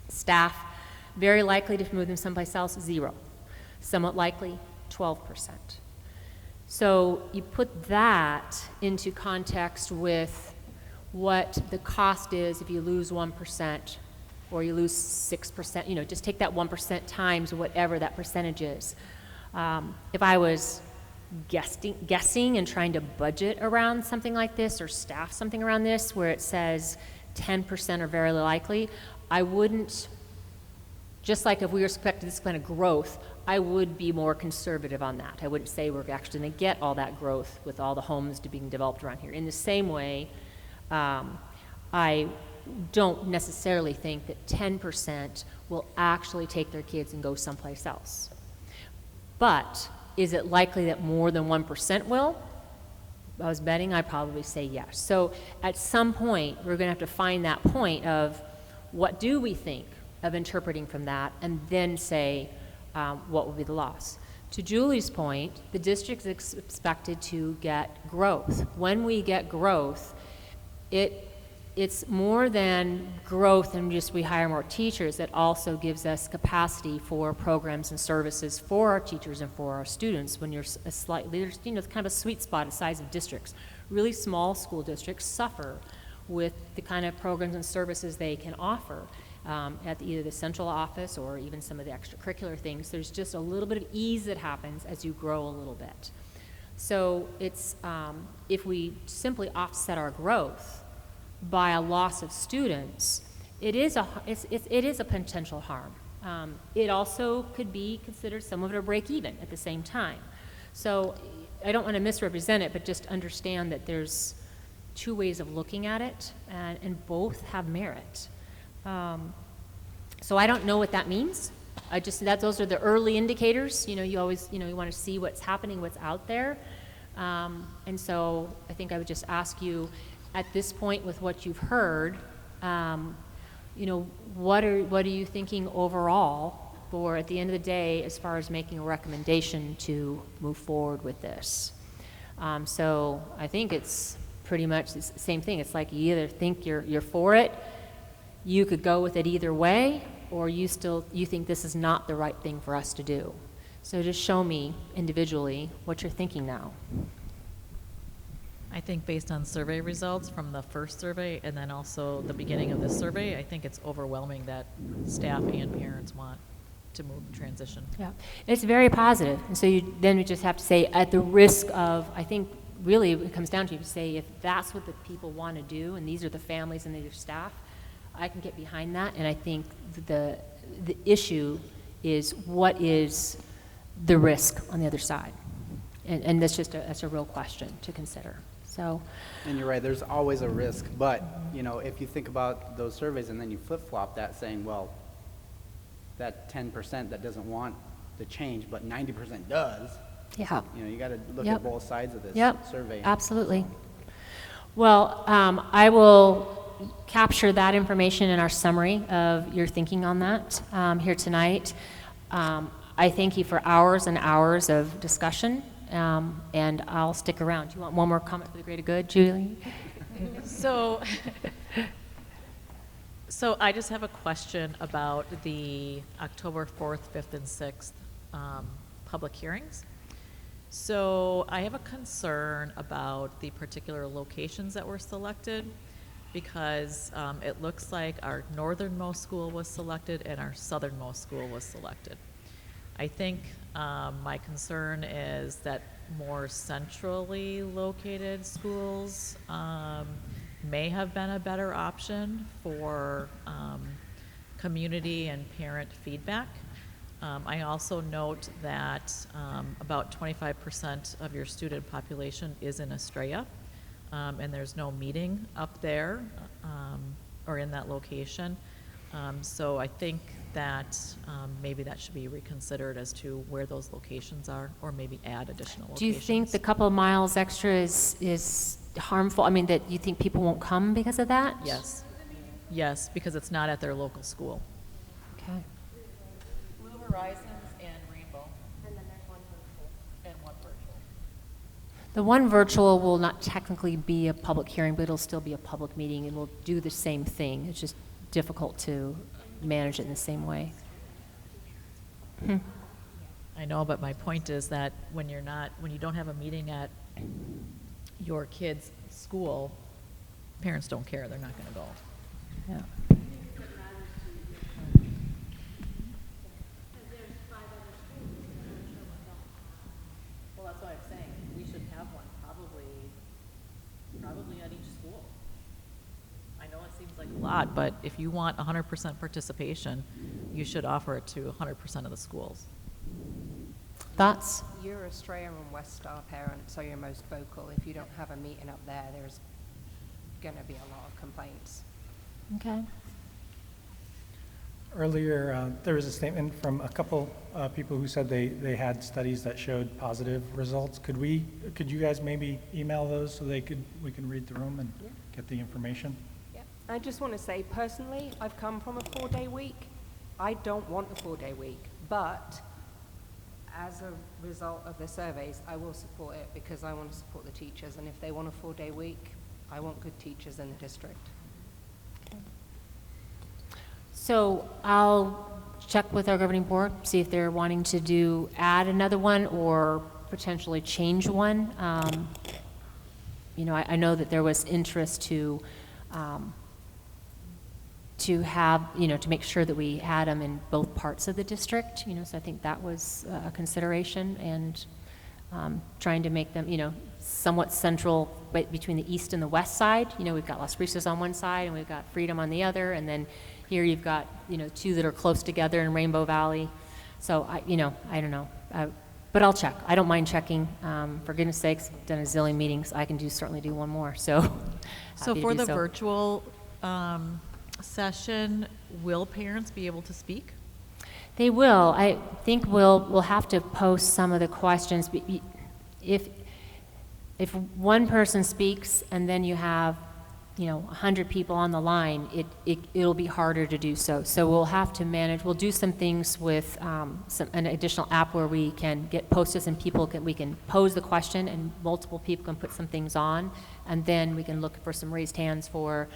Staff, very likely to move them someplace else, 0. Somewhat likely, 12%. So you put that into context with what the cost is if you lose 1% or you lose 6%, just take that 1% times whatever that percentage is. If I was guessing and trying to budget around something like this or staff something around this where it says 10% are very likely, I wouldn't, just like if we were expecting this kind of growth, I would be more conservative on that. I wouldn't say we're actually going to get all that growth with all the homes being developed around here. In the same way, I don't necessarily think that 10% will actually take their kids and go someplace else. But is it likely that more than 1% will? If I was betting, I'd probably say yes. So at some point, we're going to have to find that point of what do we think of interpreting from that, and then say what will be the loss. To Julie's point, the district is expected to get growth. When we get growth, it's more than growth and just we hire more teachers. It also gives us capacity for programs and services for our teachers and for our students. When you're there's kind of a sweet spot the size of districts. Really small school districts suffer with the kind of programs and services they can offer. At either the central office or even some of the extracurricular things, there's just a little bit of ease that happens as you grow a little bit. So it's, if we simply offset our growth by a loss of students, it is a potential harm. It also could be considered somewhat of a break even at the same time. So I don't want to misrepresent it, but just understand that there's two ways of looking at it, and both have merit. So I don't know what that means. Those are the early indicators. You always, you want to see what's happening, what's out there. And so I think I would just ask you, at this point with what you've heard, what are you thinking overall for, at the end of the day, as far as making a recommendation to move forward with this? So I think it's pretty much the same thing. It's like you either think you're for it, you could go with it either way, or you think this is not the right thing for us to do. So just show me individually what you're thinking now. I think based on survey results from the first survey and then also the beginning of this survey, I think it's overwhelming that staff and parents want to move transition. Yeah, it's very positive. And so then we just have to say, at the risk of, I think really it comes down to say, if that's what the people want to do, and these are the families and these are staff, I can get behind that. And I think the issue is, what is the risk on the other side? And that's a real question to consider. So, and you're right, there's always a risk, but if you think about those surveys and then you flip-flop that, saying, well, that 10% that doesn't want the change, but 90% does. Yeah. You got to look at both sides of this survey. Absolutely. Well, I will capture that information in our summary of your thinking on that here tonight. I thank you for hours and hours of discussion. And I'll stick around. Do you want one more comment for the greater good, Julie? So I just have a question about the October 4th, 5th, and 6th public hearings. So I have a concern about the particular locations that were selected, because it looks like our northernmost school was selected and our southernmost school was selected. I think my concern is that more centrally located schools may have been a better option for community and parent feedback. I also note that about 25% of your student population is in Estrella, and there's no meeting up there or in that location. So I think that maybe that should be reconsidered as to where those locations are, or maybe add additional locations. Do you think the couple of miles extra is harmful? I mean, that you think people won't come because of that? Yes. Yes, because it's not at their local school. Okay. Blue Horizons and Rainbow. And then there's one virtual. And one virtual. The one virtual will not technically be a public hearing, but it'll still be a public meeting, and we'll do the same thing. It's just difficult to manage it in the same way. I know, but my point is that when you don't have a meeting at your kid's school, parents don't care, they're not gonna go. Yeah. Well, that's what I'm saying, we should have one probably at each school. I know it seems like a lot, but if you want 100% participation, you should offer it to 100% of the schools. Thoughts? You're a Strayer and West Star parent, so you're most vocal. If you don't have a meeting up there, there's going to be a lot of complaints. Okay. Earlier, there was a statement from a couple people who said they had studies that showed positive results. Could you guys maybe email those so we can read through them and get the information? Yeah. I just want to say, personally, I've come from a 4-day week. I don't want a 4-day week, but as a result of the surveys, I will support it because I want to support the teachers, and if they want a 4-day week, I want good teachers in the district. So I'll check with our governing board, see if they're wanting to add another one or potentially change one. You know, I know that there was interest to have, you know, to make sure that we had them in both parts of the district, you know, so I think that was a consideration, and trying to make them, you know, somewhat central between the east and the west side. You know, we've got Las Brisas on one side and we've got Freedom on the other, and then here you've got, you know, two that are close together in Rainbow Valley. So I don't know, but I'll check. I don't mind checking. For goodness sakes, I've done a zillion meetings. I can certainly do one more. So. So happy to for do the so. virtual session, will parents be able to speak? They will. I think we'll have to post some of the questions. If one person speaks and then you have, you know, 100 people on the line, it'll be harder to do so. So we'll have to manage. We'll do some things with an additional app where we can get post-its and we can pose the question and multiple people can put some things on, and then we can look for some raised hands for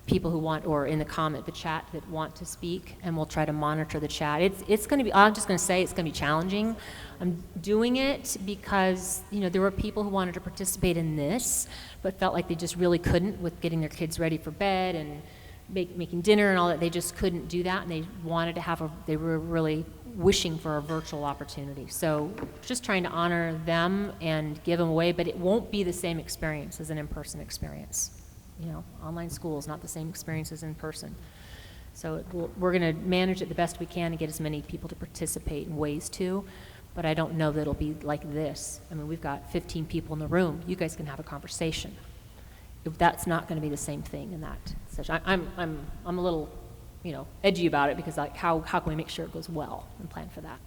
people who want, or in the chat that want to speak, and we'll try to monitor the chat. It's going to be, I'm just going to say it's going to be challenging. I'm doing it because, you know, there were people who wanted to participate in this, but felt like they just really couldn't with getting their kids ready for bed and making dinner and all that. They just couldn't do that, and they wanted to they were really wishing for a virtual opportunity. So just trying to honor them and give them away, but it won't be the same experience as an in-person experience. You know, online school is not the same experience as in person. So we're going to manage it the best we can and get as many people to participate in ways to, but I don't know that it'll be like this. I mean, we've got 15 people in the room. You guys can have a conversation. That's not going to be the same thing in that session. I'm a little, you know, edgy about it because, like, how can we make sure it goes well and plan for that?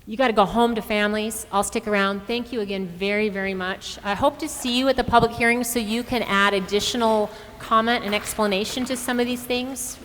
You got to go home to families. I'll stick around. Thank you again very, very much. I hope to see you at the public hearing so you can add additional comment and explanation to some of these things.